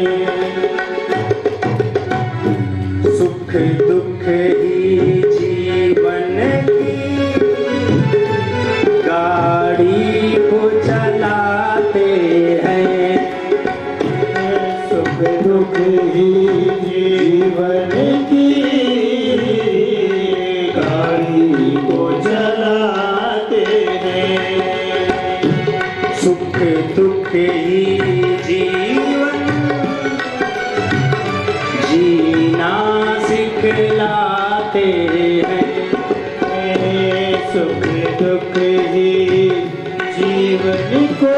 सुख दुख ही जीवन की गाड़ी को चलाते हैं, सुख दुख ही जीवन की गाड़ी को चलाते हैं। सुख दुख ही जीवन जीना सिखलाते हैं, सुख दुख ही जीवन को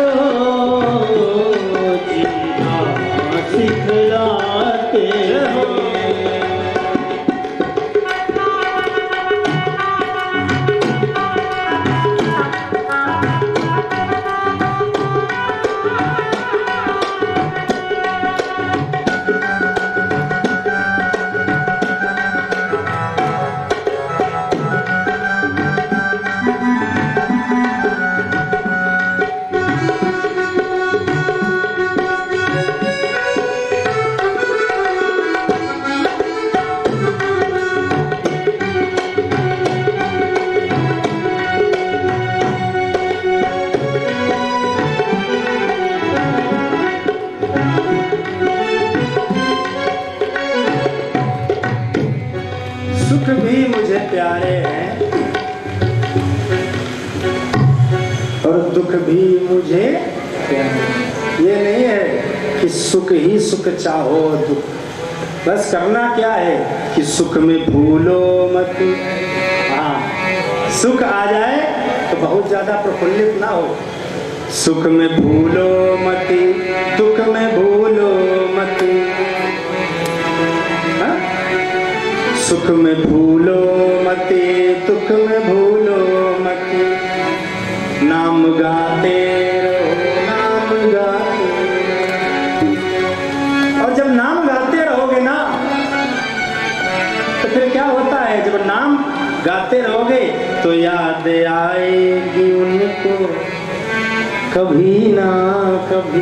जीना सिखलाते हैं। सुख भी मुझे प्यारे हैं और दुख भी मुझे प्यारे। ये नहीं है कि सुख ही सुख चाहो दुख, बस करना क्या है कि सुख में भूलो मत। हाँ, सुख आ जाए तो बहुत ज्यादा प्रफुल्लित ना हो, सुख में भूलो मत, दुख में भूलो मत। सुख में भूलो मत, दुख में भूलो मत, नाम गाते रहो, नाम गाते। और जब नाम गाते रहोगे ना तो फिर क्या होता है, जब नाम गाते रहोगे तो याद आएगी उनको कभी ना कभी।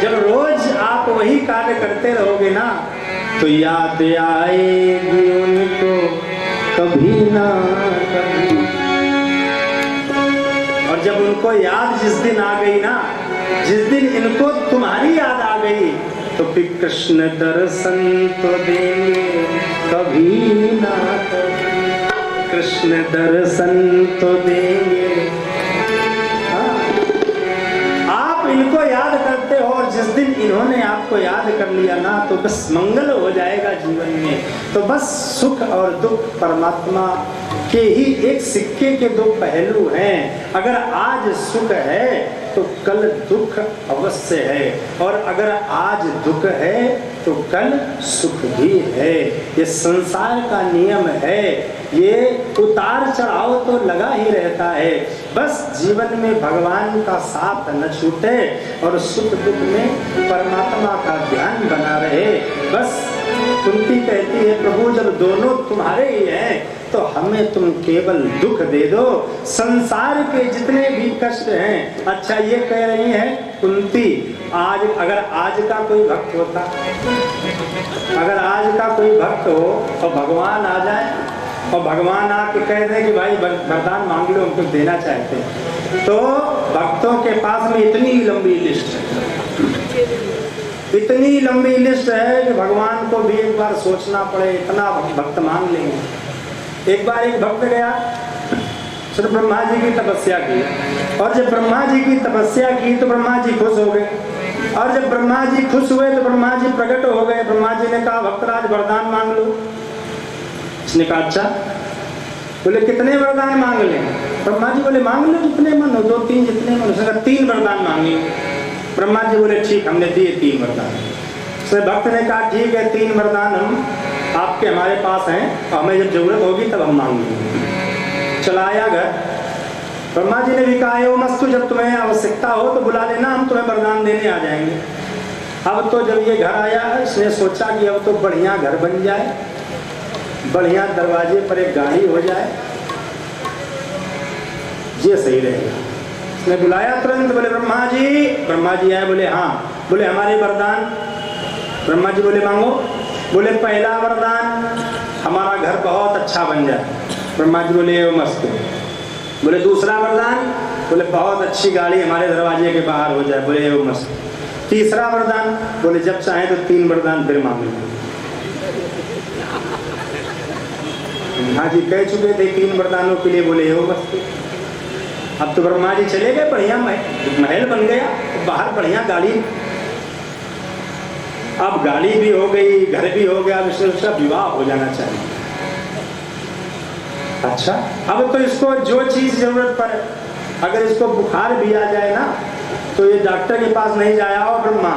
जब रोज आप वही कार्य करते रहोगे ना तो याद आएगी उनको कभी ना कभी। और जब उनको याद जिस दिन आ गई ना, जिस दिन इनको तुम्हारी याद आ गई तो फिर कृष्ण दर्शन तो देंगे कभी ना कभी, कृष्ण दर्शन तो देंगे। इनको याद करते हो और जिस दिन इन्होंने आपको याद कर लिया ना तो बस मंगल हो जाएगा जीवन में। तो बस सुख और दुख परमात्मा के ही एक सिक्के के दो पहलू हैं। अगर आज सुख है तो कल दुख अवश्य है, और अगर आज दुख है तो कल सुख भी है। ये संसार का नियम है, ये उतार चढ़ाव तो लगा ही रहता है। बस जीवन में भगवान का साथ न छूटे और सुख दुख में परमात्मा का ध्यान बना रहे। बस कुंती कहती है, प्रभु जब दोनों तुम्हारे ही हैं तो हमें तुम केवल दुख दे दो। संसार के जितने भी कष्ट हैं, अच्छा ये कह रही हैं कुंती, आज अगर आज का कोई भक्त होता, अगर आज का कोई भक्त हो और भगवान आ जाए और भगवान आके कह दे कि भाई वरदान मांग लो, हमको देना चाहते हैं, तो भक्तों के पास में इतनी लंबी लिस्ट है, इतनी लंबी लिस्ट है कि भगवान को भी एक बार सोचना पड़े, इतना भक्त मांग लेंगे। एक बार एक भक्त गया, सिर्फ ब्रह्मा जी की तपस्या की, और जब ब्रह्मा जी की तपस्या की तो ब्रह्मा जी खुश हो गए, और जब ब्रह्मा जी खुश हुए तो ब्रह्मा जी प्रकट हो गए। ब्रह्मा जी ने कहा, भक्तराज वरदान मांग लो। उसने कहा अच्छा। बोले कितने वरदान मांग लें? ब्रह्मा जी बोले मांग लो जितने मन हो, 2 3 जितने मन हो। उसने कहा 3 वरदान मांगे। ब्रह्मा जी बोले ठीक, हमने दिए 3 वरदान। उसने भक्त ने कहा ठीक है, 3 वरदान हम आपके हमारे पास हैं, और हमें जब जरूरत होगी तब हम मांगेंगे। चलाया घर। ब्रह्मा जी ने भी कहा, ओ मस्तु, जब तुम्हें आवश्यकता हो तो बुला लेना, हम तुम्हें वरदान देने आ जाएंगे। अब तो जब ये घर आया है, इसने सोचा कि अब तो बढ़िया घर बन जाए, बढ़िया दरवाजे पर एक गाड़ी हो जाए, ये सही रहेगा। उसने बुलाया तुरंत, बोले ब्रह्मा जी। ब्रह्मा जी आए, बोले हाँ। बोले हमारे वरदान। ब्रह्मा जी बोले मांगो। बोले पहला वरदान, हमारा घर बहुत अच्छा बन जाए। ब्रह्मा जी बोले मस्त। बोले दूसरा वरदान, बोले बहुत अच्छी गाड़ी हमारे दरवाजे के बाहर हो जाए। बोले वो मस्त। तीसरा वरदान, बोले जब चाहे तो 3 वरदान फिर मांग लो। ब्रह्मा जी कह चुके थे 3 वरदानों के लिए, बोले वो मस्त। अब तो ब्रह्मा जी चले गए, बढ़िया महल बन गया, बाहर बढ़िया गाड़ी, अब गाड़ी भी हो गई, घर भी हो गया, उसका विवाह हो जाना चाहिए। अच्छा, अब तो इसको जो चीज जरूरत पड़े, अगर इसको बुखार भी आ जाए ना, तो ये डॉक्टर के पास नहीं जाया हो ब्रह्मा,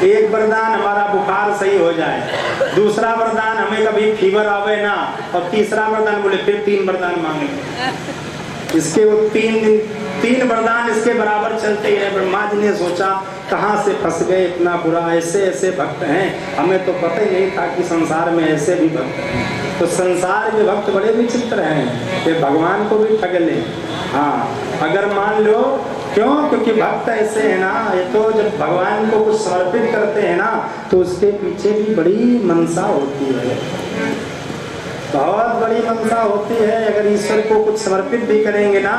एक वरदान हमारा बुखार सही हो जाए, दूसरा वरदान हमें कभी फीवर आवे ना, और तीसरा वरदान बोले फिर 3 वरदान मांगे। इसके वो 3 वरदान इसके बराबर चलते हैं। ब्रह्मा जी ने सोचा कहाँ से फंस गए, इतना बुरा, ऐसे ऐसे भक्त हैं, हमें तो पता ही नहीं था कि संसार में ऐसे भी भक्त हैं। तो संसार के भक्त बड़े विचित्र हैं, ये भगवान को भी ठग ले। हाँ, अगर मान लो, क्यों? क्योंकि भक्त ऐसे है ना, ये तो जब भगवान को कुछ समर्पित करते हैं ना, तो उसके पीछे भी बड़ी मनसा होती है, बहुत बड़ी मनसा होती है। अगर ईश्वर को कुछ समर्पित भी करेंगे ना,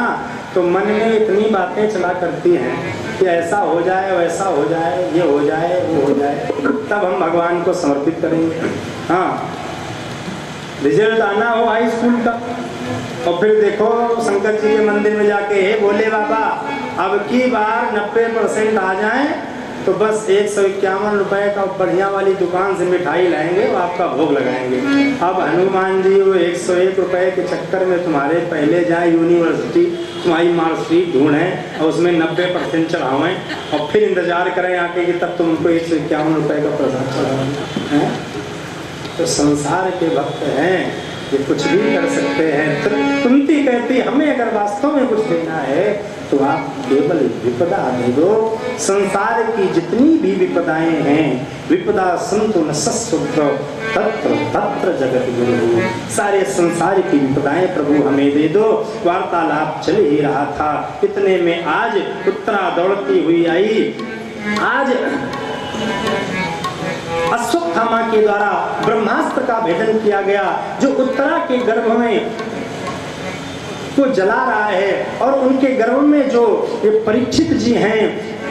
तो मन में इतनी बातें चला करती हैं कि ऐसा हो जाए, वैसा हो जाए, ये हो जाए, वो हो जाए, तब हम भगवान को समर्पित करेंगे। हाँ, रिजल्ट आना हो हाई स्कूल का, और फिर देखो शंकर जी के मंदिर में जाके, हे भोले बाबा, अब की बार 90% आ जाए तो बस 151 रुपए का बढ़िया वाली दुकान से मिठाई लाएंगे और आपका भोग लगाएंगे। अब हनुमान जी वो 101 रुपए के चक्कर में तुम्हारे पहले जाए यूनिवर्सिटी, तुम्हारी मार्कशीट ढूंढें और उसमें 90% चढ़ावें, और फिर इंतजार करें आके कि तब तुमको 151 रुपए का प्रसाद चढ़ाएंगे। तो संसार के भक्त हैं, ये कुछ भी कर सकते हैं। कुंती कहती हमें अगर वास्तव में कुछ देना है तो आप केवल विपदा दे दो। संसार की जितनी भी विपदाएं हैं, विपदा संतु न सस्वत्र तत्र तत्र जगत गुरु, सारे संसार की विपदाएं प्रभु हमें दे दो। वार्तालाप चल ही रहा था, इतने में आज उत्तरा दौड़ती हुई आई। आज अश्वत्थामा के द्वारा ब्रह्मास्त्र का भेदन किया गया, जो उत्तरा के गर्भ में को जला रहा है, और उनके गर्भ में जो ये परीक्षित जी हैं,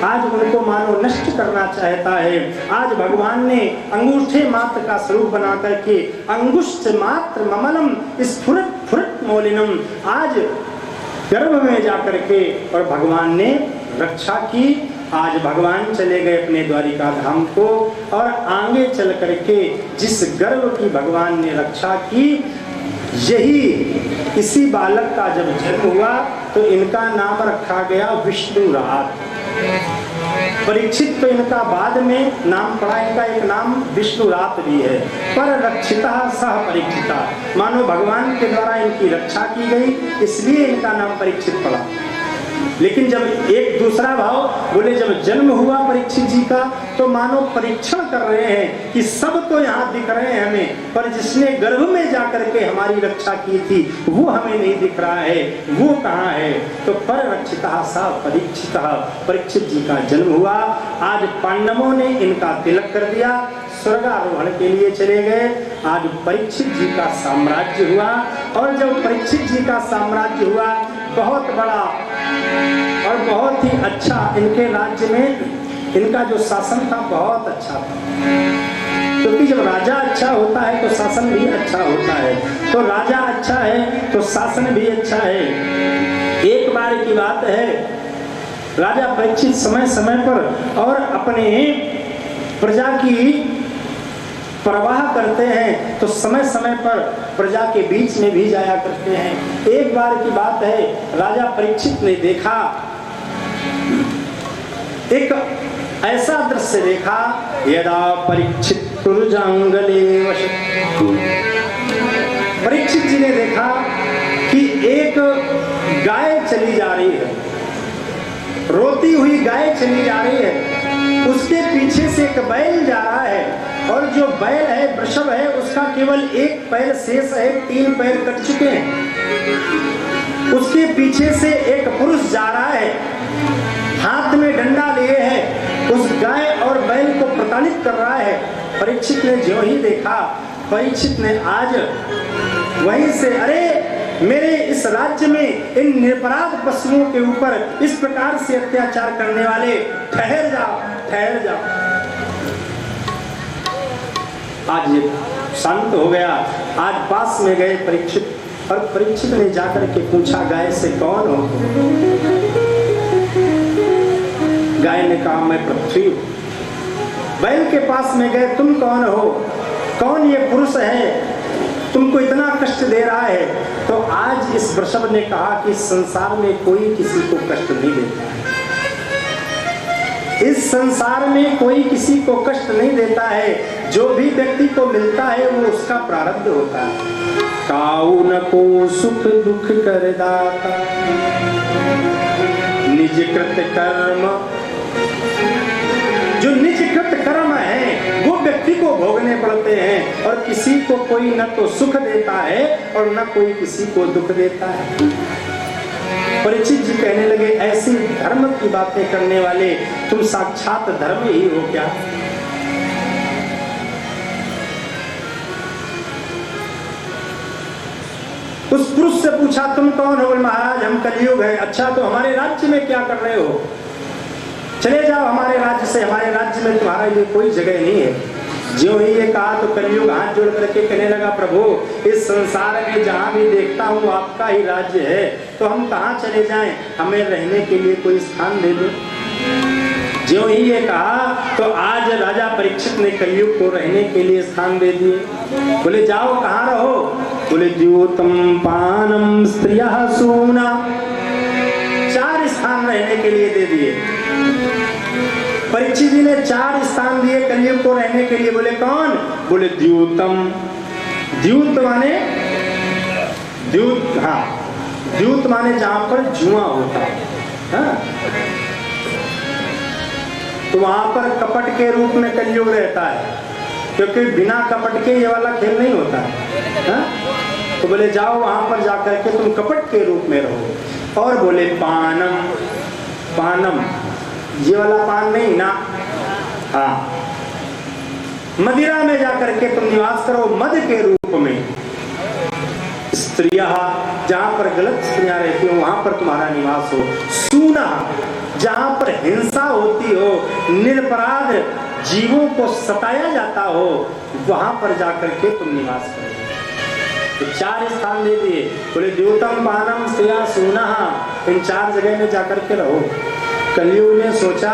आज उनको मानो नष्ट करना चाहता है। आज भगवान ने अंगूठे मात्र का स्वरूप बना करके, अंगुष्ठ मात्र ममलम स्फुरत फुरत मौलिनम, आज गर्भ में जाकर के और भगवान ने रक्षा की। आज भगवान चले गए अपने द्वारिका धाम को, और आगे चल करके जिस गर्भ की भगवान ने रक्षा की, यही इसी बालक का जब जन्म हुआ तो इनका नाम रखा गया विष्णुरात। परीक्षित तो इनका बाद में नाम पड़ा, इनका एक नाम विष्णुरात भी है। पर रक्षिता सह परीक्षिता, मानो भगवान के द्वारा इनकी रक्षा की गई, इसलिए इनका नाम परीक्षित पड़ा। लेकिन जब एक दूसरा भाव बोले, जब जन्म हुआ परीक्षित जी का, तो मानो परीक्षण कर रहे हैं कि सब तो यहाँ दिख रहे हैं हमें, पर जिसने गर्भ में जाकर के हमारी रक्षा की थी वो हमें नहीं दिख रहा है, वो कहाँ है? तो पर रक्षिता सा परीक्षिता, परीक्षित जी का जन्म हुआ। आज पांडवों ने इनका तिलक कर दिया, स्वर्गारोहण के लिए चले गए। आज परीक्षित जी का साम्राज्य हुआ, और जब परीक्षित जी का साम्राज्य हुआ, बहुत बड़ा और बहुत ही अच्छा, इनके राज्य में इनका जो शासन था बहुत अच्छा था, क्योंकि जब राजा अच्छा होता है तो शासन भी अच्छा होता है, तो राजा अच्छा है तो शासन भी अच्छा है। एक बार की बात है, राजा परीक्षित समय समय पर और अपने प्रजा की परवाह करते हैं, तो समय समय पर प्रजा के बीच में भी जाया करते हैं। एक बार की बात है, राजा परीक्षित ने देखा, एक ऐसा दृश्य देखा, यदा परीक्षित तुरजांगले वशतु। परीक्षित जी ने देखा कि एक गाय चली जा रही है, रोती हुई गाय चली जा रही है, उसके पीछे से एक बैल जा रहा है और जो बैल है वृषभ है उसका केवल एक पैर शेष है, 3 पैर कट चुके हैं। उसके पीछे से एक पुरुष जा रहा है, हाथ में डंडा लिए है, उस गाय और बैल को प्रताड़ित कर रहा है। परीक्षित ने जो ही देखा, परीक्षित ने आज वहीं से, अरे मेरे इस राज्य में इन निरपराध पशुओं के ऊपर इस प्रकार से अत्याचार करने वाले, ठहर जाओ, ठहर जाओ। आज ये शांत हो गया। आज पास में गए परीक्षित, और परीक्षित ने जाकर के पूछा गाय से, कौन हो? गाय ने कहा, मैं पृथ्वी हूं। बैल के पास में गए, तुम कौन हो? कौन ये पुरुष है तुमको इतना कष्ट दे रहा है? तो आज इस वृषभ ने कहा कि संसार में कोई किसी को कष्ट नहीं देता है, इस संसार में कोई किसी को कष्ट नहीं देता है। जो भी व्यक्ति को मिलता है वो उसका प्रारब्ध होता है। काऊ न को सुख दुख कर दाता, निज कृत कर्म। जो निज कृत कर्म है वो व्यक्ति को भोगने पड़ते हैं, और किसी को कोई न तो सुख देता है और न कोई किसी को दुख देता है। परीक्षित जी कहने लगे, ऐसी धर्म की बातें करने वाले तुम साक्षात धर्म ही हो क्या? उस पुरुष से पूछा, तुम कौन हो? महाराज हम कलयुग है। अच्छा, तो हमारे राज्य में क्या कर रहे हो? चले जाओ हमारे राज्य से, हमारे राज्य में तुम्हारे लिए कोई जगह नहीं है। जो ही ये कहा तो कलयुग हाथ जोड़ करके कहने लगा, प्रभु इस संसार में जहाँ भी देखता हूँ आपका ही राज्य है, तो हम कहाँ चले जाएं? हमें रहने के लिए कोई स्थान दे दो। जो ही ये कहा तो आज राजा परीक्षित ने कलयुग को रहने के लिए स्थान दे दिए। बोले जाओ, कहाँ रहो? बोले द्योतम पानम स्त्रियः सूना, 4 स्थान रहने के लिए दे दिए। परीक्षित जी ने 4 स्थान दिए कलयुग को रहने के लिए। बोले कौन? बोले द्यूतम। द्यूत माने द्यूत, हाँ, द्यूत माने जहां पर जुआ होता है, हाँ? तो वहां पर कपट के रूप में कलयुग रहता है, क्योंकि बिना कपट के ये वाला खेल नहीं होता है, हाँ? तो बोले जाओ वहां पर जाकर के तुम कपट के रूप में रहो। और बोले पानम, पानम ये वाला पान नहीं ना, हाँ, मदिरा में जाकर के तुम निवास करो, मद के रूप में। स्त्रियां, जहां पर गलत स्त्रियां रहती हो वहां पर तुम्हारा निवास हो। सूना, जहां पर हिंसा होती हो, निरपराध जीवों को सताया जाता हो, वहां पर जाकर के तुम निवास करो। तो 4 स्थान दे दिए। बोले द्यूतम पानम स्त्रिया सूना, इन 4 जगह में जाकर के रहो। कलयुग ने सोचा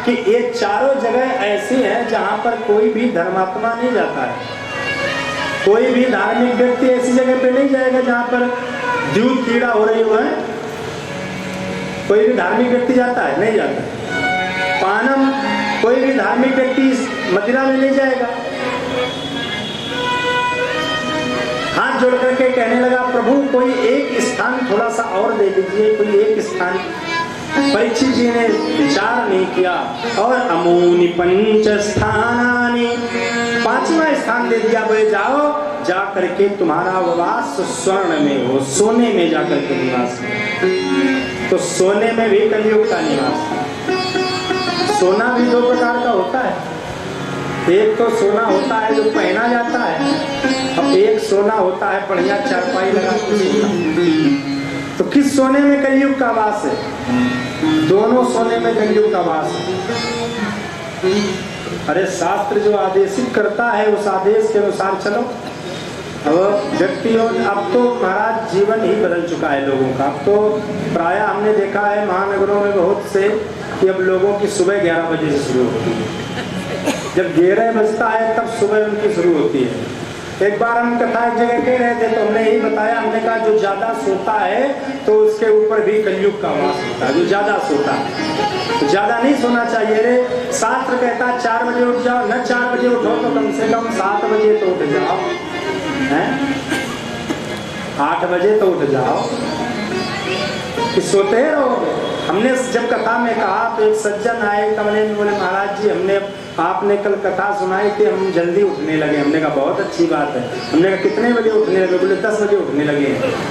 कि ये चारों जगह ऐसी हैं जहां पर कोई भी धर्मात्मा नहीं जाता है, कोई भी धार्मिक व्यक्ति ऐसी जगह पे नहीं जाएगा जहां पर द्यूत कीड़ा हो रही हो। है कोई भी धार्मिक व्यक्ति जाता है? नहीं जाता। पानम, कोई भी धार्मिक व्यक्ति मदिरा में नहीं जाएगा। हाथ जोड़ करके कहने लगा, प्रभु कोई एक स्थान थोड़ा सा और दे दीजिए, कोई एक स्थान। परीक्षित जी ने विचार नहीं किया और अमूनि पंच स्थानानि, 5वां स्थान दे दिया। बोले जाओ, जा करके तुम्हारा वास स्वर्ण में हो, सोने में जाकर के निवास हो। तो सोने में भी कलयुग का निवास है। सोना भी 2 प्रकार का होता है। एक तो सोना होता है जो पहना जाता है, अब एक सोना होता है बढ़िया चारपाई लगा के। तो किस सोने में कलयुग का वास है? दोनों सोने में कलयुग का वास है। अरे शास्त्र जो आदेशित करता है उस आदेश के अनुसार चलो। अब व्यक्तियों, अब तो महाराज जीवन ही बदल चुका है लोगों का। अब तो प्राय हमने देखा है महानगरों में बहुत से कि अब लोगों की सुबह 11 बजे से शुरू होती है। जब 11 बजता है तब सुबह उनकी शुरू होती है। एक बार हम कथा एक जगह कह रहे थे तो हमने यही बताया, हमने कहा जो ज्यादा सोता है तो उसके ऊपर भी कलयुग का वास होता है। जो ज्यादा सोता है तो ज्यादा नहीं सोना चाहिए। रे शास्त्र कहता है 4 बजे उठ जाओ, न 4 बजे उठो तो कम से कम 7 बजे तो उठ जाओ, हैं? 8 बजे तो उठ जाओ, कि सोते रहो। हमने जब कथा में कहा तो एक सज्जन आए कमरे में, बोले महाराज जी हमने आपने कल कथा सुनाई थी, हम जल्दी उठने लगे। हमने कहा बहुत अच्छी बात है। हमने कहा कितने बजे उठने लगे? बोले 10 बजे उठने लगे।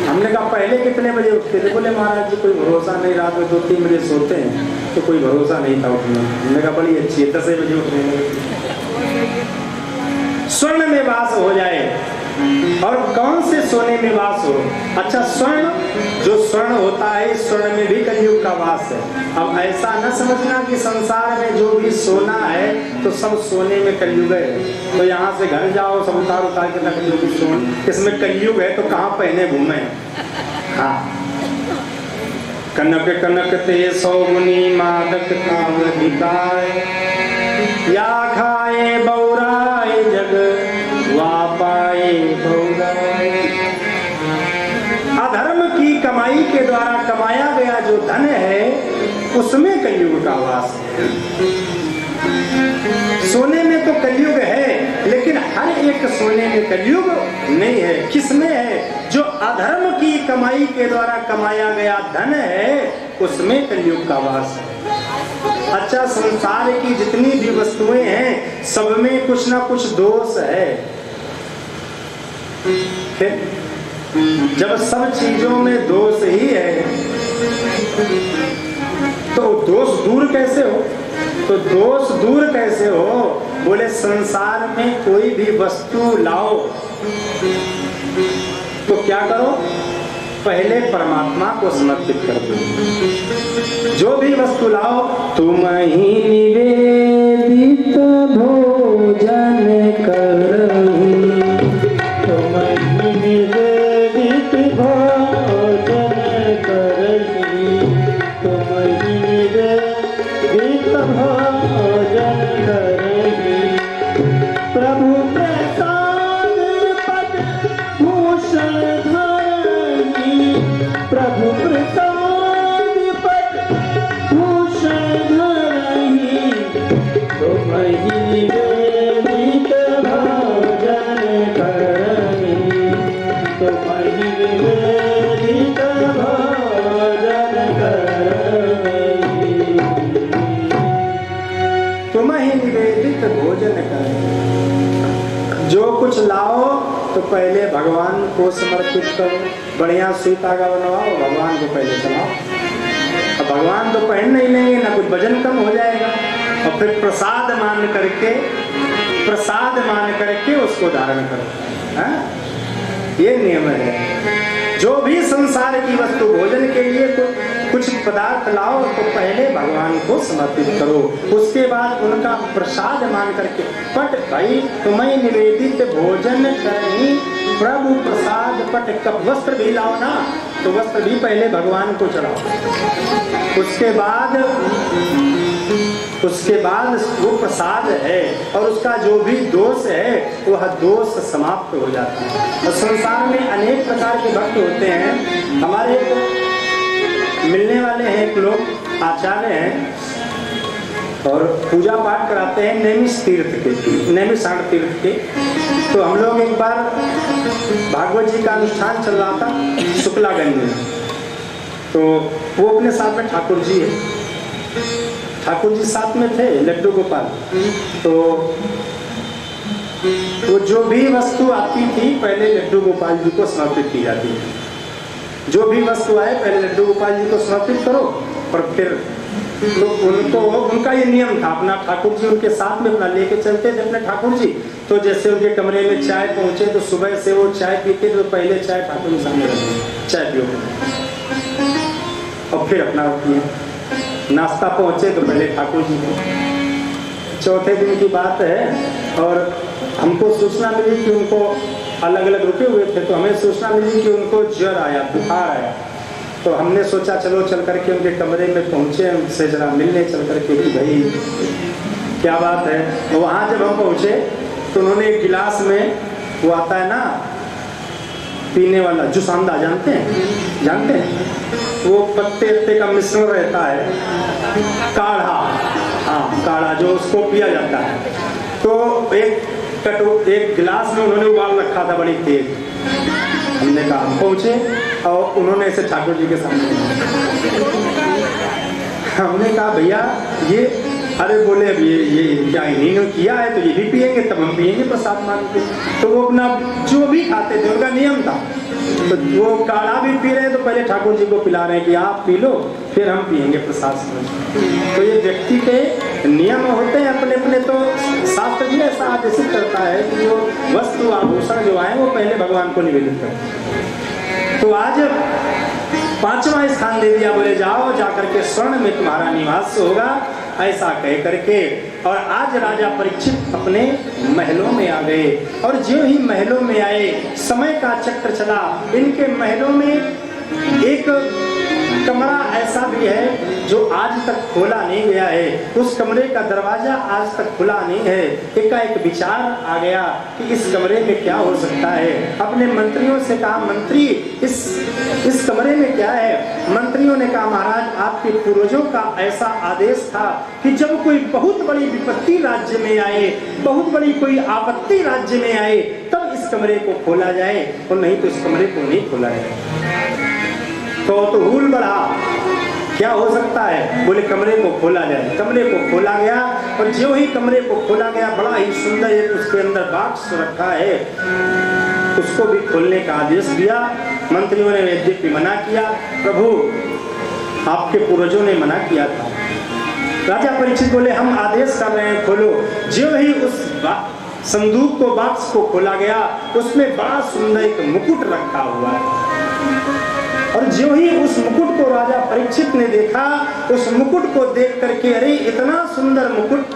हमने कहा पहले कितने बजे उठते थे? बोले महाराज जी कोई भरोसा नहीं, रात में 2-3 बजे सोते हैं, तो कोई भरोसा नहीं था उठने। हमने कहा बड़ी अच्छी है, 10 बजे उठने लगे। स्वर्ण में वास हो जाए, और कौन से सोने में वास हो? अच्छा, स्वर्ण, जो स्वर्ण होता है, स्वर्ण में भी कलयुग का वास है। अब ऐसा न समझना कि संसार में जो भी सोना है तो सब सोने में कलयुग है, तो यहाँ से घर जाओ सब उतार उतार के रख लो सोन, इसमें कलयुग है तो कहाँ पहने घूमे। हाँ, कनक कनक ते सौमुनि मादक कावधिकाय, या खाए बौराए जग वापाए बौराए। अधर्म की कमाई के द्वारा कमाया गया जो धन है उसमें कलयुग का वास है। सोने में तो कलयुग है, लेकिन हर एक सोने में कलयुग नहीं है। किसमें है? जो अधर्म की कमाई के द्वारा कमाया गया धन है उसमें कलयुग का वास है। अच्छा, संसार की जितनी भी वस्तुएं हैं सब में कुछ ना कुछ दोष है। फिर जब सब चीजों में दोष ही है तो दोष दूर कैसे हो? तो दोष दूर कैसे हो? बोले संसार में कोई भी वस्तु लाओ तो क्या करो? पहले परमात्मा को समर्पित कर दो। जो भी वस्तु लाओ, तुम ही निवेदित भोजन करहूं, तुम ही निवेदित भोजन करही, तुम ही निवेदित भोजन करही। प्रभु प्रसाद पद भूषण धरही, प्रभु प्रसाद पद भूषण धरही। तुम ही निवेदित भोजन करही, तुम ही निवेदित भोजन करही। तुम ही निवेदित भोजन कर। जो कुछ लाओ तो पहले भगवान को समर्पित करो। बढ़िया सुई धागा बनवाओ, भगवान को पहले चलाओ। अब भगवान तो पहन नहीं लेंगे, ना कुछ वजन कम हो जाएगा। और फिर प्रसाद मान करके उसको धारण करो। हाँ? ये नियम है। जो भी संसार की वस्तु भोजन के लिए कुछ पदार्थ लाओ तो पहले भगवान को समर्पित करो, उसके बाद उनका प्रसाद मान करके पट भाई तुम्हें निवेदित भोजन करनी, प्रभु प्रसाद पट। कब वस्त्र भी लाओ ना तो वस्त्र भी पहले भगवान को चढ़ाओ, उसके बाद वो प्रसाद है और उसका जो भी दोष है वह दोष समाप्त हो जाता है। और संसार में अनेक प्रकार के भक्त होते हैं। हमारे मिलने वाले हैं एक लोग, आचार्य हैं और पूजा पाठ कराते हैं नैमिषारण्य तीर्थ के। तो हम लोग एक बार भागवत जी का अनुष्ठान चल रहा था शुक्लागंज में, तो वो अपने साथ में ठाकुर जी है, ठाकुर जी साथ में थे, लड्डू गोपाल। तो वो जो भी वस्तु आती थी पहले लड्डू गोपाल जी को समर्पित की जाती है। जो भी वस्तु आए पहले लड्डू गोपाल जी को समर्पित करो और फिर तो उनका ये नियम था। अपना ठाकुर जी उनके साथ में अपना लेके चलते थे अपने ठाकुर जी। तो जैसे उनके कमरे में चाय पहुंचे तो सुबह से वो चाय पीते तो पहले चाय ठाकुर जी सामने रखते, चाय पियो, और फिर अपना नाश्ता पहुंचे तो पहले ठाकुर जी को। चौथे दिन की बात है और हमको सूचना मिली कि उनको अलग अलग रुके हुए थे, तो हमें सूचना मिली कि उनको ज्वर आया, बुखार आया। तो हमने सोचा चलो चल करके उनके कमरे में पहुंचे, उनसे जरा मिलने चल करके कि भाई क्या बात है। तो वहाँ जब हम पहुंचे तो उन्होंने एक गिलास में वो आता है ना पीने वाला जुसांदा, जानते हैं वो पत्ते का मिश्रण रहता है, काढ़ा, हाँ काढ़ा जो उसको पिया जाता है। तो एक गिलास में उन्होंने उबाल रखा था बड़ी तेज। हमने कहा पहुंचे और उन्होंने ऐसे ठाकुर जी के सामने, हमने कहा भैया ये अरे बोले अब ये क्या इन्हीं किया है तो ये भी पिएंगे, तब हम पिएंगे प्रसाद मान के। तो वो अपना जो भी खाते थे उनका नियम था, तो वो काढ़ा भी पी रहे हैं तो पहले ठाकुर जी को पिला रहे हैं कि आप पी लो फिर हम पिएंगे प्रसाद समझ। तो ये व्यक्ति के नियम होते हैं अपने अपने। तो शास्त्र भी ऐसा आदेशित करता है कि जो वस्तु आभूषण जो आए वो पहले भगवान को निवेदित करें। तो आज 5वां स्थान दे दिया, बोले जाओ जाकर के स्वर्ण में तुम्हारा निवास होगा, ऐसा कह करके। और आज राजा परीक्षित अपने महलों में आ गए, और जो ही महलों में आए समय का चक्र चला। इनके महलों में एक कमरा ऐसा भी है जो आज तक खोला नहीं गया है, उस कमरे का दरवाजा आज तक खुला नहीं है। एकाएक विचार आ गया कि इस कमरे में क्या हो सकता है। अपने मंत्रियों से कहा, मंत्री इस कमरे में क्या है। मंत्रियों ने कहा, महाराज आपके पूर्वजों का ऐसा आदेश था कि जब कोई बहुत बड़ी विपत्ति राज्य में आए, बहुत बड़ी कोई आपत्ति राज्य में आए, तब इस कमरे को खोला जाए, और नहीं तो इस कमरे को नहीं खोला जाए। तो हुल बढ़ा, क्या हो सकता है। बोले कमरे को खोला जाए। कमरे को खोला गया, और जो ही कमरे को खोला गया बड़ा ही सुंदर एक उसके अंदर बॉक्स रखा है, उसको भी खोलने का आदेश दिया। मंत्रियों ने यद्यपि मना किया, प्रभु आपके पूर्वजों ने मना किया था। राजा परीक्षित बोले हम आदेश कर रहे हैं, खोलो। जो ही उस संदूक को, बॉक्स को खोला गया, उसमें बड़ा सुंदर एक मुकुट रखा हुआ है। और जो ही उस मुकुट को राजा परीक्षित ने देखा, उस मुकुट को देख करके, अरे इतना सुंदर मुकुट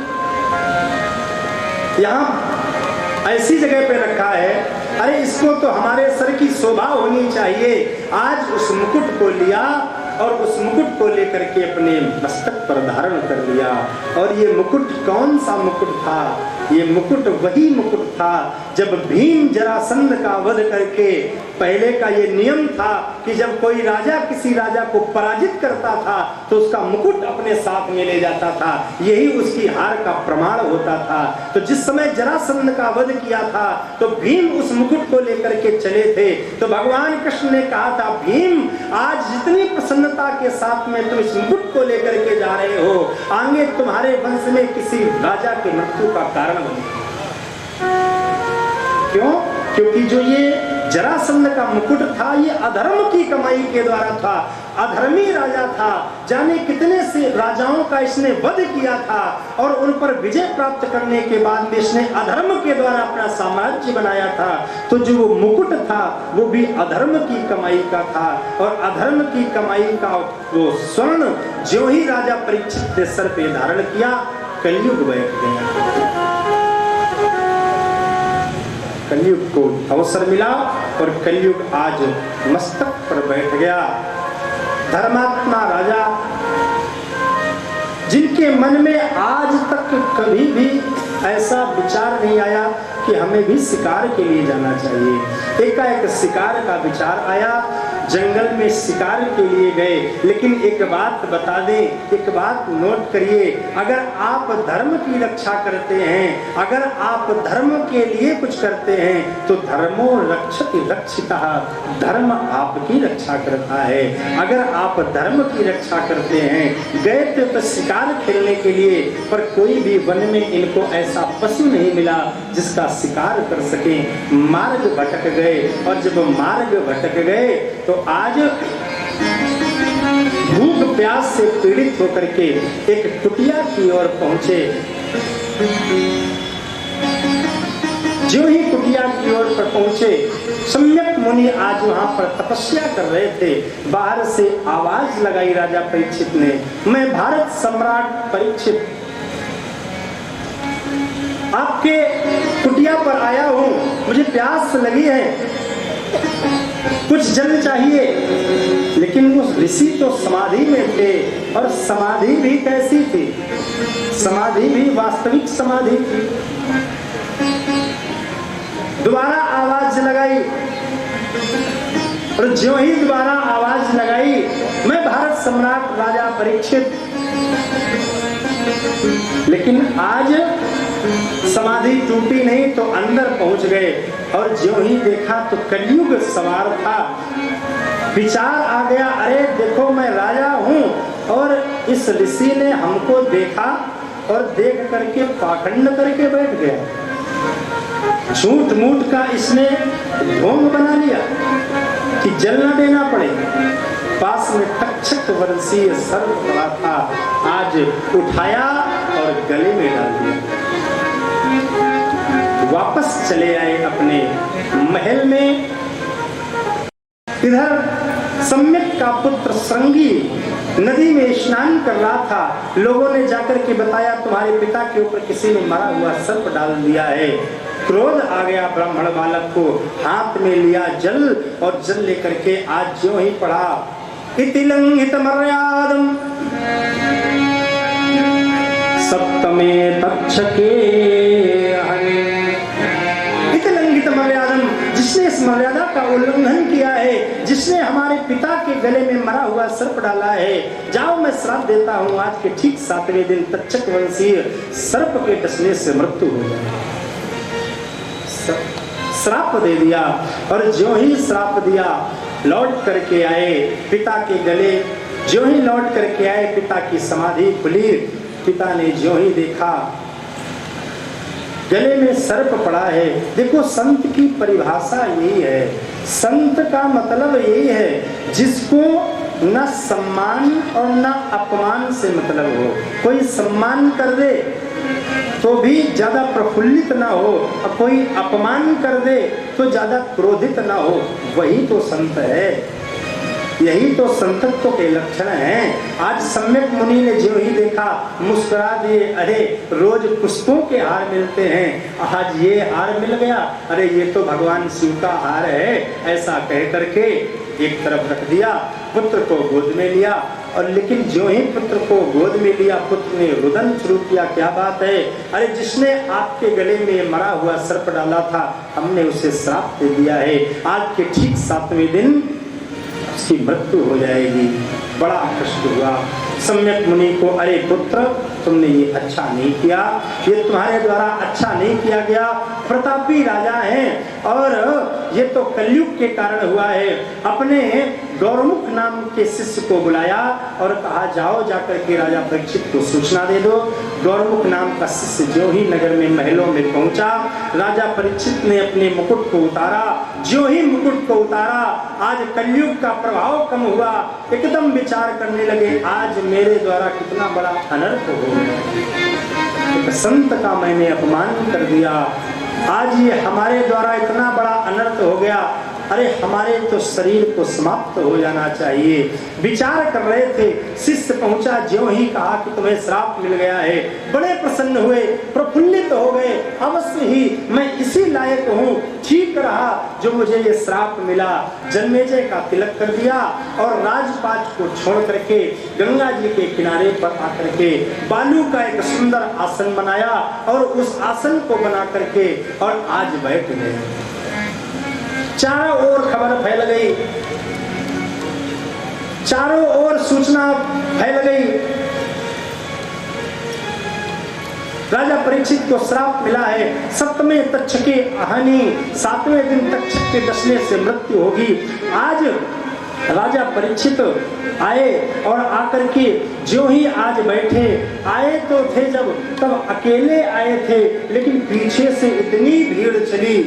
यहाँ ऐसी जगह पे रखा है, अरे इसको तो हमारे सर की शोभा होनी चाहिए। आज उस मुकुट को लिया और उस मुकुट को लेकर के अपने मस्तक पर धारण कर लिया। और ये मुकुट कौन सा मुकुट था? ये मुकुट वही मुकुट था जब भीम जरासंध का वध करके, पहले का ये नियम था कि जब कोई राजा किसी राजा को पराजित करता था तो उसका मुकुट अपने साथ में ले जाता था, यही उसकी हार का प्रमाण होता था। तो जिस समय जरासंध का वध किया था तो भीम उस मुकुट को लेकर के चले थे। तो भगवान कृष्ण ने कहा था, भीम आज जितनी प्रसन्नता के साथ में तुम इस मुकुट को लेकर के जा रहे हो, आगे तुम्हारे वंश में किसी राजा के मृत्यु का कारण बने। क्यों? क्योंकि जो ये जरासंध का मुकुट था, ये अधर्म की कमाई के द्वारा था। अधर्मी राजा था, जाने कितने से राजाओं का इसने वध किया था, और उन पर विजय प्राप्त करने के बाद में इसने अधर्म के द्वारा अपना साम्राज्य बनाया था। तो जो वो मुकुट था वो भी अधर्म की कमाई का था, और अधर्म की कमाई का वो स्वर्ण जो ही राजा परीक्षित ने सर पे धारण किया, कलयुग बैठ गया। कलयुग को अवसर मिला और कलयुग आज मस्तक पर बैठ गया। धर्मात्मा राजा, जिनके मन में आज तक कभी भी ऐसा विचार नहीं आया कि हमें भी शिकार के लिए जाना चाहिए। एकाएक शिकार का विचार आया, जंगल में शिकार के लिए गए। लेकिन एक बात बता दें, एक बात नोट करिए, अगर आप धर्म की रक्षा करते हैं, अगर आप धर्म के लिए कुछ करते हैं तो धर्मो रक्षति रक्षितः, धर्म आपकी रक्षा करता है। अगर आप धर्म की रक्षा करते हैं, गए थे तो शिकार खेलने के लिए, पर कोई भी वन में इनको ऐसा पशु नहीं मिला जिसका शिकार कर सके, मार्ग भटक गए। और जब मार्ग भटक गए तो आज भूख प्यास से पीड़ित होकर के एक कुटिया की ओर पहुंचे। जो ही कुटिया की ओर पर पहुंचे, सम्यक मुनि आज वहां पर तपस्या कर रहे थे। बाहर से आवाज लगाई राजा परीक्षित ने, मैं भारत सम्राट परीक्षित आपके कुटिया पर आया हूं, मुझे प्यास लगी है, कुछ जल चाहिए। लेकिन उस ऋषि तो समाधि में थे, और समाधि भी कैसी थी? समाधि भी वास्तविक समाधि थी। दोबारा आवाज लगाई, और जो ही दोबारा आवाज लगाई, मैं भारत सम्राट राजा परीक्षित। लेकिन आज समाधि टूटी नहीं तो अंदर पहुंच गए, और जो ही देखा तो कलयुग सवार था। विचार आ गया, अरे देखो मैं राजा हूं, और इस ऋषि ने हमको देखा और देख करके पाखंड करके बैठ गया। झूठ मूठ का इसने ढोंग बना लिया कि जल न देना पड़े। पास में तक्षक वर्षीय सर्प पड़ा था, आज उठाया और गले में डाल दिया। वापस चले आए अपने महल में। इधर सम्यक का पुत्र श्रृंगी नदी में स्नान कर रहा था। लोगों ने जाकर के बताया तुम्हारे पिता के ऊपर किसी ने मरा हुआ सर्प डाल दिया है। क्रोध आ गया ब्राह्मण बालक को, हाथ में लिया जल और जल लेकर के आज ज्यों ही पढ़ा इति लंघित मर्यादम सप्तमे तक्षके हरे। इति लंघित मर्यादम, जिसने इस मर्यादा का उल्लंघन किया है, जिसने हमारे पिता के गले में मरा हुआ सर्प डाला है, जाओ मैं श्राप देता हूं आज के ठीक 7वें दिन तक्षक वंशीय सर्प के डसने से मृत्यु हो जाए। श्राप दे दिया और जो ही श्राप दिया लौट करके आए पिता के गले, जो ही लौट करके आए पिता की समाधि खुली। पिता ने जो ही देखा गले में सर्प पड़ा है। देखो संत की परिभाषा यही है, संत का मतलब यही है जिसको न सम्मान और न अपमान से मतलब हो। कोई सम्मान कर दे तो भी ज्यादा प्रफुल्लित ना हो और कोई अपमान कर दे तो ज्यादा क्रोधित ना हो, वही तो संत है। यही तो संतत्व के लक्षण हैं। आज सम्यक मुनि ने जो ही देखा मुस्कुरा दिए, अरे रोज पुष्पों के हार मिलते हैं, आज ये हार मिल गया, अरे ये तो भगवान शिव का हार है, ऐसा कह करके एक तरफ रख दिया। पुत्र को गोद में लिया और लेकिन जो ही पुत्र को गोद में लिया पुत्र ने रुदन शुरू किया। क्या बात है, अरे जिसने आपके गले में मरा हुआ सर्प डाला था हमने उसे श्राप दे दिया है, आज के ठीक 7वें दिन उसकी मृत्यु हो जाएगी। बड़ा कष्ट हुआ। सम्यक मुनि को, अरे पुत्र तुमने ये अच्छा नहीं किया, ये तुम्हारे द्वारा अच्छा नहीं किया गया। प्रतापी राजा हैं और ये तो कलयुग के कारण हुआ है। अपने गौरमुख नाम के शिष्य को बुलाया और कहा जाओ जाकर के राजा परीक्षित को सूचना दे दो। गौरमुख नाम का शिष्य जो ही नगर में महलों में पहुंचा, राजा परीक्षित ने अपने मुकुट को उतारा। जो ही मुकुट को उतारा आज कलयुग का प्रभाव कम हुआ। एकदम विचार करने लगे आज मेरे द्वारा कितना बड़ा अनर्थ हो गया, एक संत का मैंने अपमान कर दिया, आज ये हमारे द्वारा इतना बड़ा अनर्थ हो गया, अरे हमारे तो शरीर को समाप्त हो जाना चाहिए। विचार कर रहे थे, शिष्य पहुंचा, ज्यों ही कहा कि तुम्हें श्राप मिल गया है, बड़े प्रसन्न हुए, प्रफुल्लित हो गए। अवश्य ही मैं इसी लायक हूँ, ठीक रहा जो मुझे ये श्राप मिला। जन्मेजय का तिलक कर दिया और राजपाट को छोड़ करके गंगा जी के किनारे पर आकर के बालू का एक सुंदर आसन बनाया और उस आसन को बना करके और आज बैठ गए। चारों ओर खबर फैल गई, चारों ओर सूचना फैल गई। राजा परीक्षित को श्राप मिला है, 7वें तक्षके हानि, 7वें दिन तक्षक के डसने से मृत्यु होगी। आज राजा परीक्षित आए और आकर के जो ही आज बैठे, आए तो थे जब तब अकेले आए थे, लेकिन पीछे से इतनी भीड़ चली,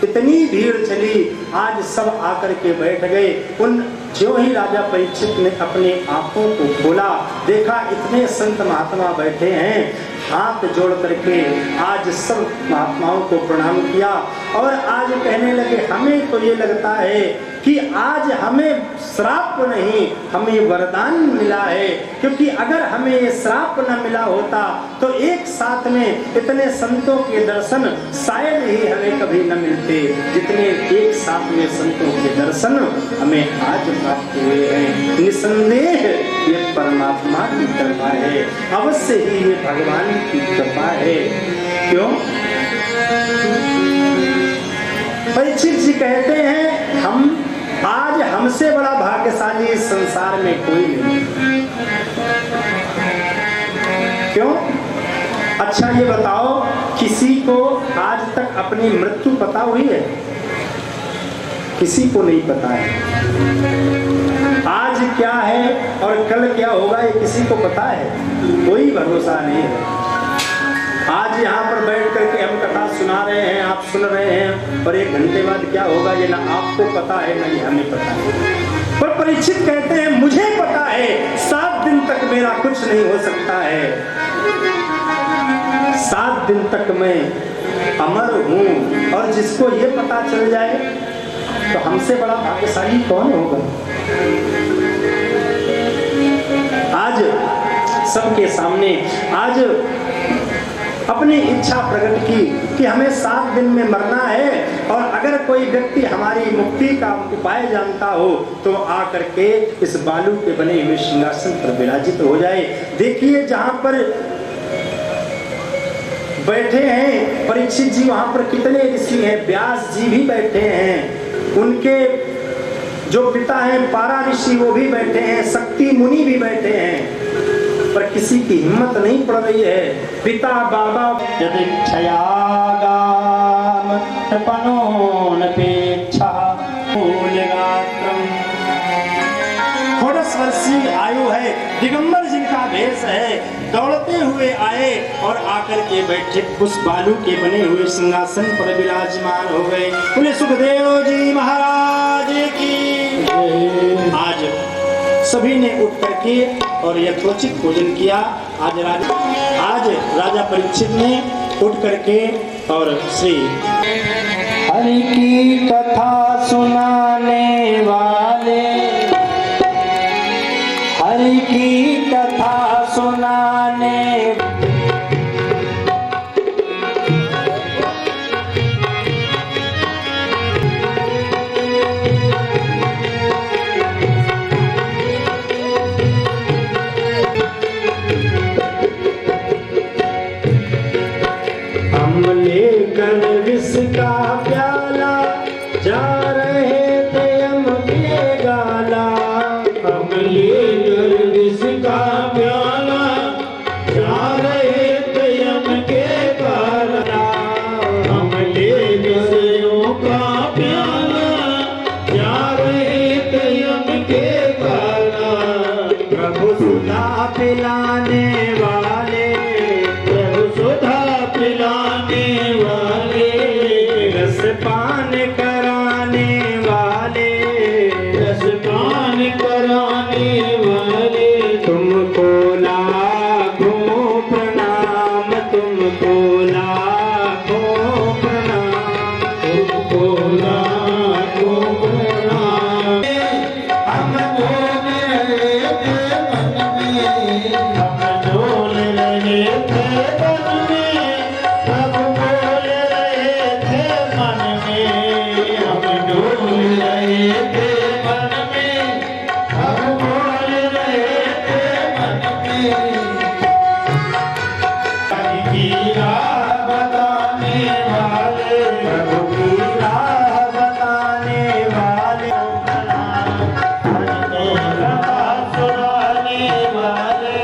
इतनी भीड़ चली, आज सब आकर के बैठ गए। उन जो ही राजा परीक्षित ने अपने आंखों को खोला, देखा इतने संत महात्मा बैठे हैं, हाथ जोड़ करके आज सब महात्माओं को प्रणाम किया और आज कहने लगे हमें तो ये लगता है कि आज हमें श्राप नहीं हमें वरदान मिला है, क्योंकि अगर हमें ये श्राप न मिला होता तो एक साथ में इतने संतों के दर्शन शायद ही हमें कभी न मिलते, जितने एक साथ में संतों के दर्शन हमें आज प्राप्त हुए हैं। निसंदेह ये परमात्मा की कृपा है, अवश्य ही ये भगवान की कृपा है। क्यों? परीक्षित जी कहते हैं हम आज हमसे बड़ा भाग्यशाली इस संसार में कोई नहीं। क्यों? अच्छा ये बताओ, किसी को आज तक अपनी मृत्यु पता हुई है? किसी को नहीं पता है। आज क्या है और कल क्या होगा ये किसी को पता है? कोई भरोसा नहीं है। आज यहाँ पर बैठ करके हम कथा सुना रहे हैं, आप सुन रहे हैं, और 1 घंटे बाद क्या होगा ये ना आपको पता है ना ही हमें पता है। पर परीक्षित कहते हैं मुझे पता है 7 दिन तक मेरा कुछ नहीं हो सकता है, 7 दिन तक मैं अमर हूं। और जिसको ये पता चल जाए तो हमसे बड़ा भाग्यशाली कौन होगा। आज सबके सामने आज अपनी इच्छा प्रकट की कि हमें 7 दिन में मरना है, और अगर कोई व्यक्ति हमारी मुक्ति का उपाय जानता हो तो आकर के इस बालू के बने हुए सिंहासन पर विराजित हो जाए। देखिए जहां पर बैठे हैं परीक्षित जी, वहां पर कितने ऋषि हैं, व्यास जी भी बैठे हैं, उनके जो पिता हैं पारा ऋषि वो भी बैठे हैं, शक्ति मुनि भी बैठे हैं, पर किसी की हिम्मत नहीं पड़ रही है। पिता बाबा यदि क्षयागाम तपनोनपेक्षा मूलगात्रम। 18 वर्षीय आयु है, दिगंबर जिनका भेष है, दौड़ते हुए आए और आकर के बैठे उस बालू के बने हुए सिंहासन पर विराजमान हो गए। बोले सुखदेव जी महाराज की। आज सभी ने उठ करके और यथोचित भोजन किया। आज राजा परीक्षित ने उठ करके और श्री हरि की कथा सुनाने वाले, हरि की कथा सुनाने लेकर विष का प्याला जा रहे थे हम के गाला। हम लेकर विष का प्याला जा रहे थे हम के गाला। हम लेकर विषयों का प्याला जा रहे थे हम के गाला। प्रभु सुधा पिलाने वाले, प्रभु सुधा पिलाने वाले, रसपान कराने वाले, रसपान कराने वाले, तुमको लाखों प्रणाम, तुमको लाखों प्रणाम, तुमको लाखों प्रणाम। हम डोल रहे थे मन में, हम डोल रहे थे मन में, हम बोल रहे थे मन में, हम डोल रहे थे मन में, हम बोल रहे थे मन में। हरि की राह बताने वाले, प्रभु की राह बताने वाले, हरि की कथा सुनाने वाले,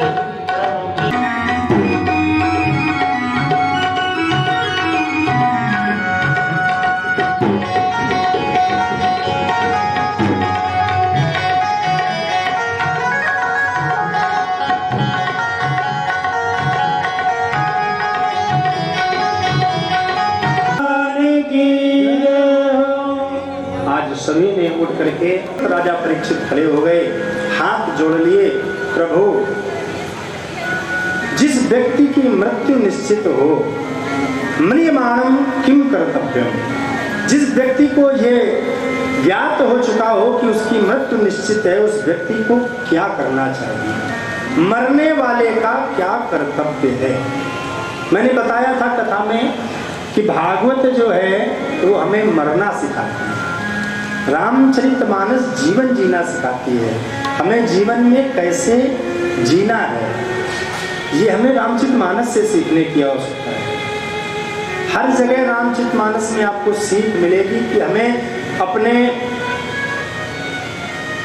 आज सभी ने उठ करके राजा परीक्षित खड़े हो गए, हाथ जोड़ लिए। प्रभु, जिस व्यक्ति की मृत्यु निश्चित हो, म्रियमाणम किम कर्तव्यम, जिस व्यक्ति को ये ज्ञात हो चुका हो कि उसकी मृत्यु निश्चित है, उस व्यक्ति को क्या करना चाहिए, मरने वाले का क्या कर्तव्य है। मैंने बताया था कथा में कि भागवत जो है वो हमें मरना सिखाती है, रामचरितमानस जीवन जीना सिखाती है, हमें जीवन में कैसे जीना है, ये हमें रामचरितमानस से सीखने की आवश्यकता है। हर जगह रामचरितमानस में आपको सीख मिलेगी कि हमें अपने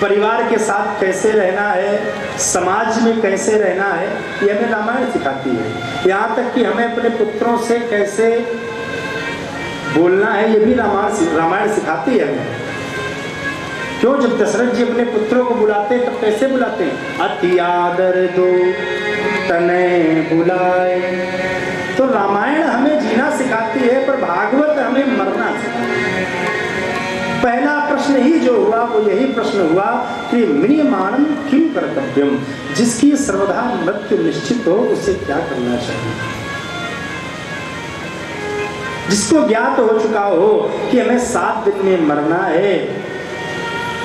परिवार के साथ कैसे रहना है, समाज में कैसे रहना है, ये हमें रामायण सिखाती है। यहाँ तक कि हमें अपने पुत्रों से कैसे बोलना है, ये भी रामायण सिखाती है हमें। क्यों, जब दशरथ जी अपने पुत्रों को बुलाते हैं तब कैसे बुलाते हैं, अति आदर दो तने बुलाए। तो तो रामायण हमें जीना सिखाती है, पर भागवत हमें मरना सिखाती है। पहला प्रश्न ही जो हुआ वो यही प्रश्न हुआ कि म्रियमाणं किम कर्तव्यम, जिसकी सर्वदा मृत्यु निश्चित हो उसे क्या करना चाहिए। जिसको ज्ञात हो चुका हो कि हमें 7 दिन में मरना है,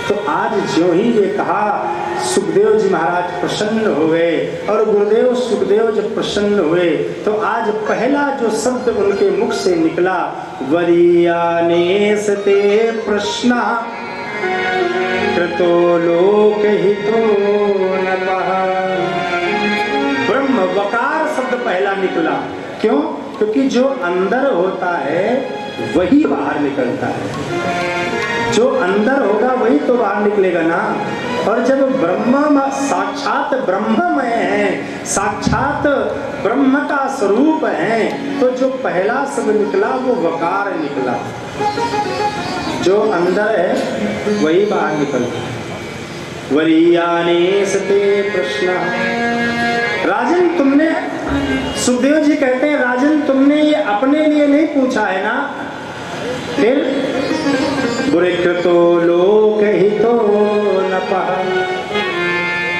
तो आज ज्यों ही ये कहा सुखदेव जी महाराज प्रसन्न हो गए, और गुरुदेव सुखदेव जब प्रसन्न हुए तो आज पहला जो शब्द उनके मुख से निकला, वरीयानेस्ते प्रश्न कृतो लोकहितो नपः। ब्रह्म वकार शब्द पहला निकला। क्यों? क्योंकि जो अंदर होता है वही बाहर निकलता है। जो अंदर होगा वही तो बाहर निकलेगा ना। और जब ब्रह्म साक्षात ब्रह्ममय है, साक्षात ब्रह्म का स्वरूप है, तो जो पहला शब्द निकला वो वकार निकला। जो अंदर है वही बाहर निकलता है। वरीयानेस्ते प्रश्न। राजन तुमने, सुखदेव जी कहते हैं राजन तुमने ये अपने लिए नहीं पूछा है ना, फिर बुरे कृतो लोकहितो नपः,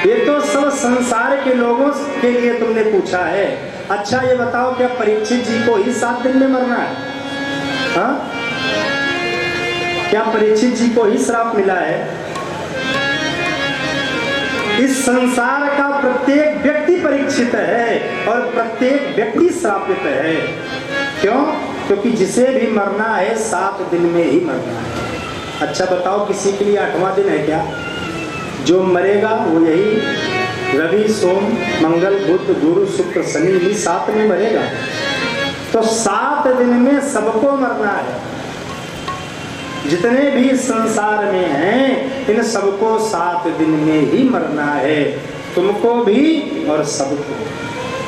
ये तो सब संसार के लोगों के लिए तुमने पूछा है। अच्छा ये बताओ क्या परीक्षित जी को ही 7 दिन में मरना है? हाँ? क्या परीक्षित जी को ही श्राप मिला है? इस संसार का प्रत्येक व्यक्ति परीक्षित है और प्रत्येक व्यक्ति श्रापित है। क्यों? क्योंकि जिसे भी मरना है 7 दिन में ही मरना है। अच्छा बताओ किसी के लिए 8वां दिन है क्या? जो मरेगा वो यही रवि सोम मंगल बुध गुरु शुक्र शनि, भी 7 में मरेगा। तो 7 दिन में सबको मरना है। जितने भी संसार में हैं इन सबको 7 दिन में ही मरना है, तुमको भी और सबको।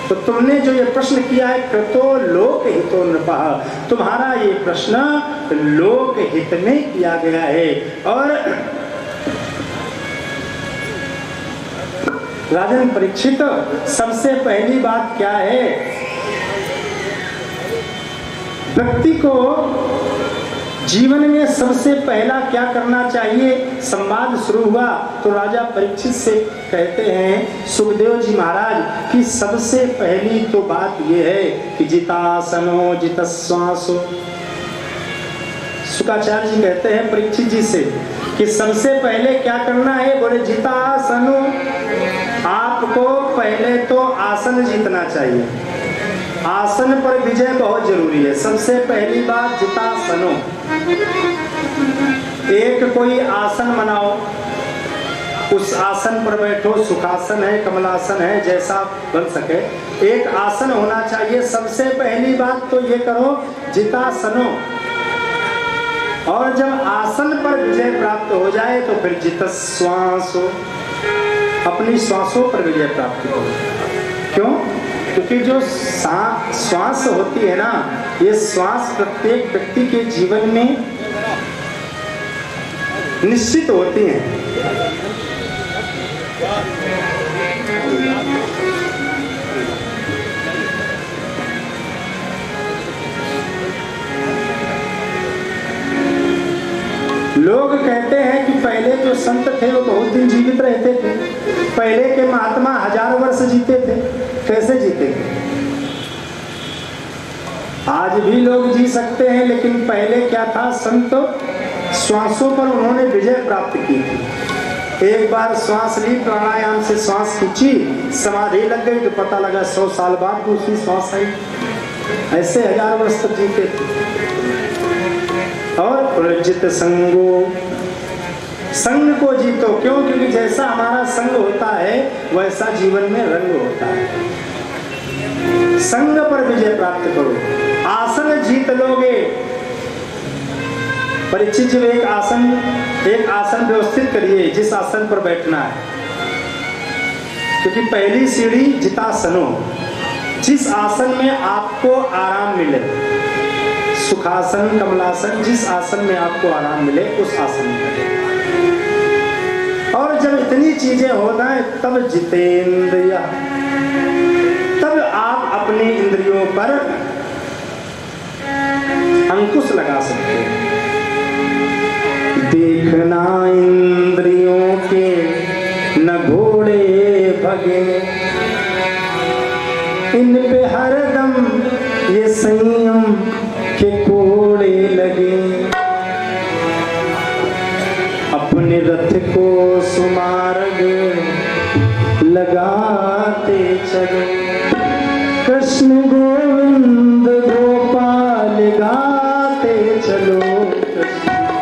तो तुमने जो ये प्रश्न किया है कृतो लोक हितो नृपः, तुम्हारा ये प्रश्न लोक हित में किया गया है। और राजन परीक्षित, सबसे पहली बात क्या है, व्यक्ति को जीवन में सबसे पहला क्या करना चाहिए? संवाद शुरू हुआ तो राजा परीक्षित से कहते हैं सुखदेव जी महाराज कि सबसे पहली तो बात यह है कि जितासनो जितश्वासो। शुक्राचार्य जी कहते हैं परीक्षित जी से कि सबसे पहले क्या करना है? बोले जितासनो, आपको पहले तो आसन जीतना चाहिए। आसन पर विजय बहुत जरूरी है। सबसे पहली बात जितासनो, एक कोई आसन बनाओ, उस आसन पर बैठो, सुखासन है कमलासन है जैसा बन सके, एक आसन होना चाहिए। सबसे पहली बात तो ये करो जितासनो, और जब आसन पर विजय प्राप्त हो जाए तो फिर जितश्वासो, अपनी श्वासों पर विजय प्राप्त करो। क्यों? क्योंकि जो श्वास होती है ना, ये श्वास प्रत्येक व्यक्ति के जीवन में निश्चित होती हैं। लोग कहते हैं कि पहले जो संत थे वो बहुत दिन जीवित रहते थे, पहले के महात्मा 1000 वर्ष जीते थे। कैसे जीते थे? आज भी लोग जी सकते हैं, लेकिन पहले क्या था, संत श्वासों पर उन्होंने विजय प्राप्त की थी। एक बार श्वास ली, प्राणायाम से श्वास खींची, समाधि लग गई तो पता लगा 100 साल बाद दूसरी श्वास आई। ऐसे 1000 वर्ष तक जीते थे। और प्रजित संगो, संग को जीतो। क्यों? क्योंकि जैसा हमारा संग होता है वैसा जीवन में रंग होता है। संग पर विजय प्राप्त करो, आसन जीत लोगे। परीक्षित जी एक आसन व्यवस्थित करिए जिस आसन पर बैठना है, क्योंकि पहली सीढ़ी जितासनो, जिस आसन में आपको आराम मिले, सुखासन कमलासन, जिस आसन में आपको आराम मिले उस आसन में। और जब इतनी चीजें हो जाए तब जितेंद्रिय, तब आप अपने इंद्रियों पर अंकुश लगा सकते हैं। देखना इंद्रियों के न घोड़े भगे, इन पे हरदम ये संयम के कोड़े लगे। अपने रथ को सुमार्ग लगाते चलो, कृष्ण गोविंद गोपाल गाते चलो।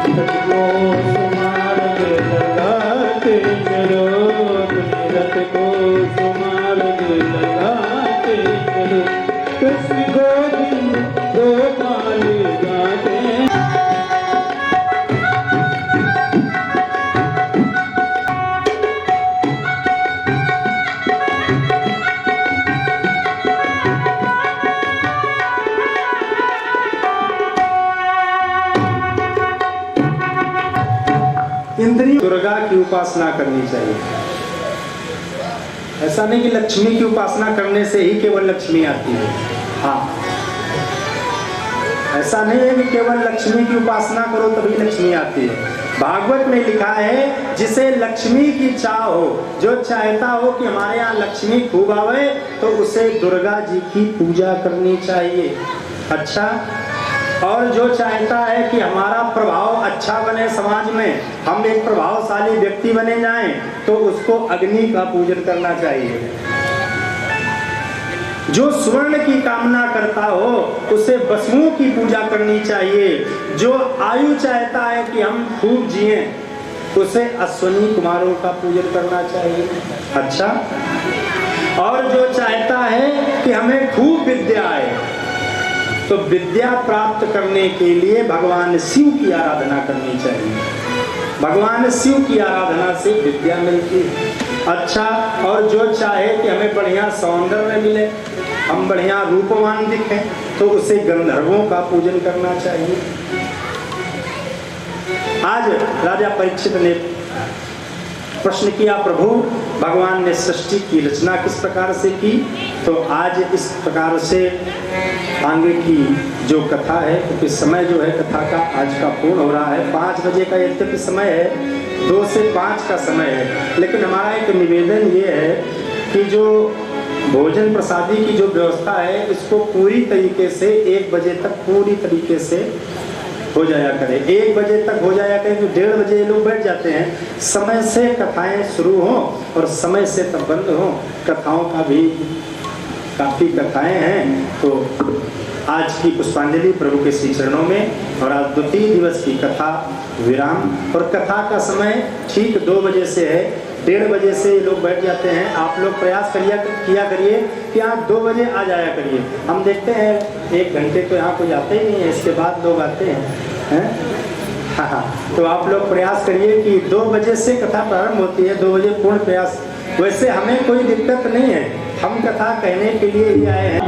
रथ को सुमार्ग लगाते चलो, रथ को सुमार्ग लगाते चलो, कृष्ण गोविंद गोपाल गाते। इंद्रिय दुर्गा की उपासना करनी चाहिए। ऐसा नहीं कि लक्ष्मी की उपासना करने से ही केवल लक्ष्मी आती है। हाँ, ऐसा नहीं है कि केवल लक्ष्मी की उपासना करो तभी लक्ष्मी आती है। भागवत में लिखा है, जिसे लक्ष्मी की चाह हो, जो चाहता हो कि हमारे यहाँ लक्ष्मी खूब आवे, तो उसे दुर्गा जी की पूजा करनी चाहिए। अच्छा, और जो चाहता है कि हमारा प्रभाव अच्छा बने समाज में, हम एक प्रभावशाली व्यक्ति बने जाएं, तो उसको अग्नि का पूजन करना चाहिए। जो स्वर्ण की कामना करता हो उसे वसुओं की पूजा करनी चाहिए। जो आयु चाहता है कि हम खूब जिए, उसे अश्विनी कुमारों का पूजन करना चाहिए। अच्छा, और जो चाहता है कि हमें खूब विद्या आए, तो विद्या प्राप्त करने के लिए भगवान शिव की आराधना करनी चाहिए। भगवान शिव की आराधना से विद्या मिलती है। अच्छा, और जो चाहे कि हमें बढ़िया सौंदर्य मिले, हम बढ़िया रूपवान दिखें, तो उसे गंधर्वों का पूजन करना चाहिए। आज राजा परीक्षित ने प्रश्न किया, प्रभु भगवान ने सृष्टि की रचना किस प्रकार से की? तो आज इस प्रकार से आगे की जो कथा है, क्योंकि समय जो है कथा का आज का पूर्ण हो रहा है। 5 बजे का यद्यपि समय है, 2 से 5 का समय है, लेकिन हमारा एक निवेदन ये है कि जो भोजन प्रसादी की जो व्यवस्था है, इसको पूरी तरीके से 1 बजे तक पूरी तरीके से हो जाया करे। 1 बजे तक हो जाया करे, तो 1:30 बजे लोग बैठ जाते हैं। समय से कथाएं शुरू हों और समय से तब बंद हों। कथाओं का भी काफ़ी कथाएं हैं। तो आज की पुष्पांजलि प्रभु के श्री चरणों में, और आज द्वितीय दिवस की कथा विराम, और कथा का समय ठीक 2 बजे से है। 1:30 बजे से लोग बैठ जाते हैं। आप लोग प्रयास किया करिए कि आप 2 बजे आ जाया करिए। हम देखते हैं 1 घंटे तो यहाँ कोई आते ही नहीं है, इसके बाद लोग आते हैं। हाँ, तो आप लोग प्रयास करिए कि 2 बजे से कथा प्रारंभ होती है, 2 बजे पूर्ण प्रयास। वैसे हमें कोई दिक्कत नहीं है, हम कथा कहने के लिए ही आए हैं।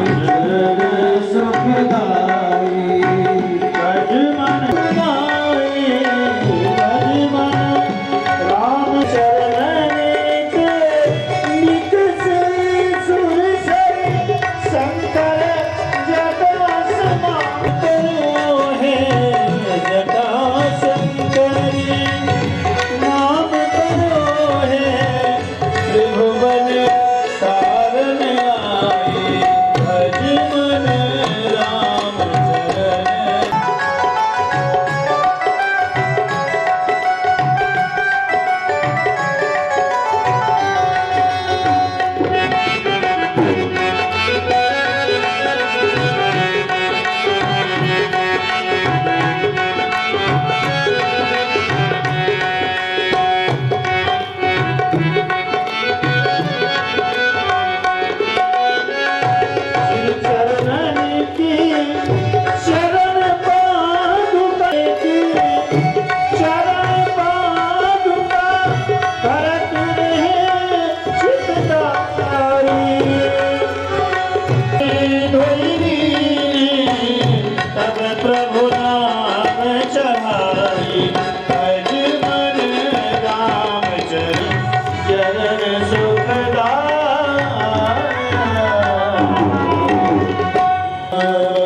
वाले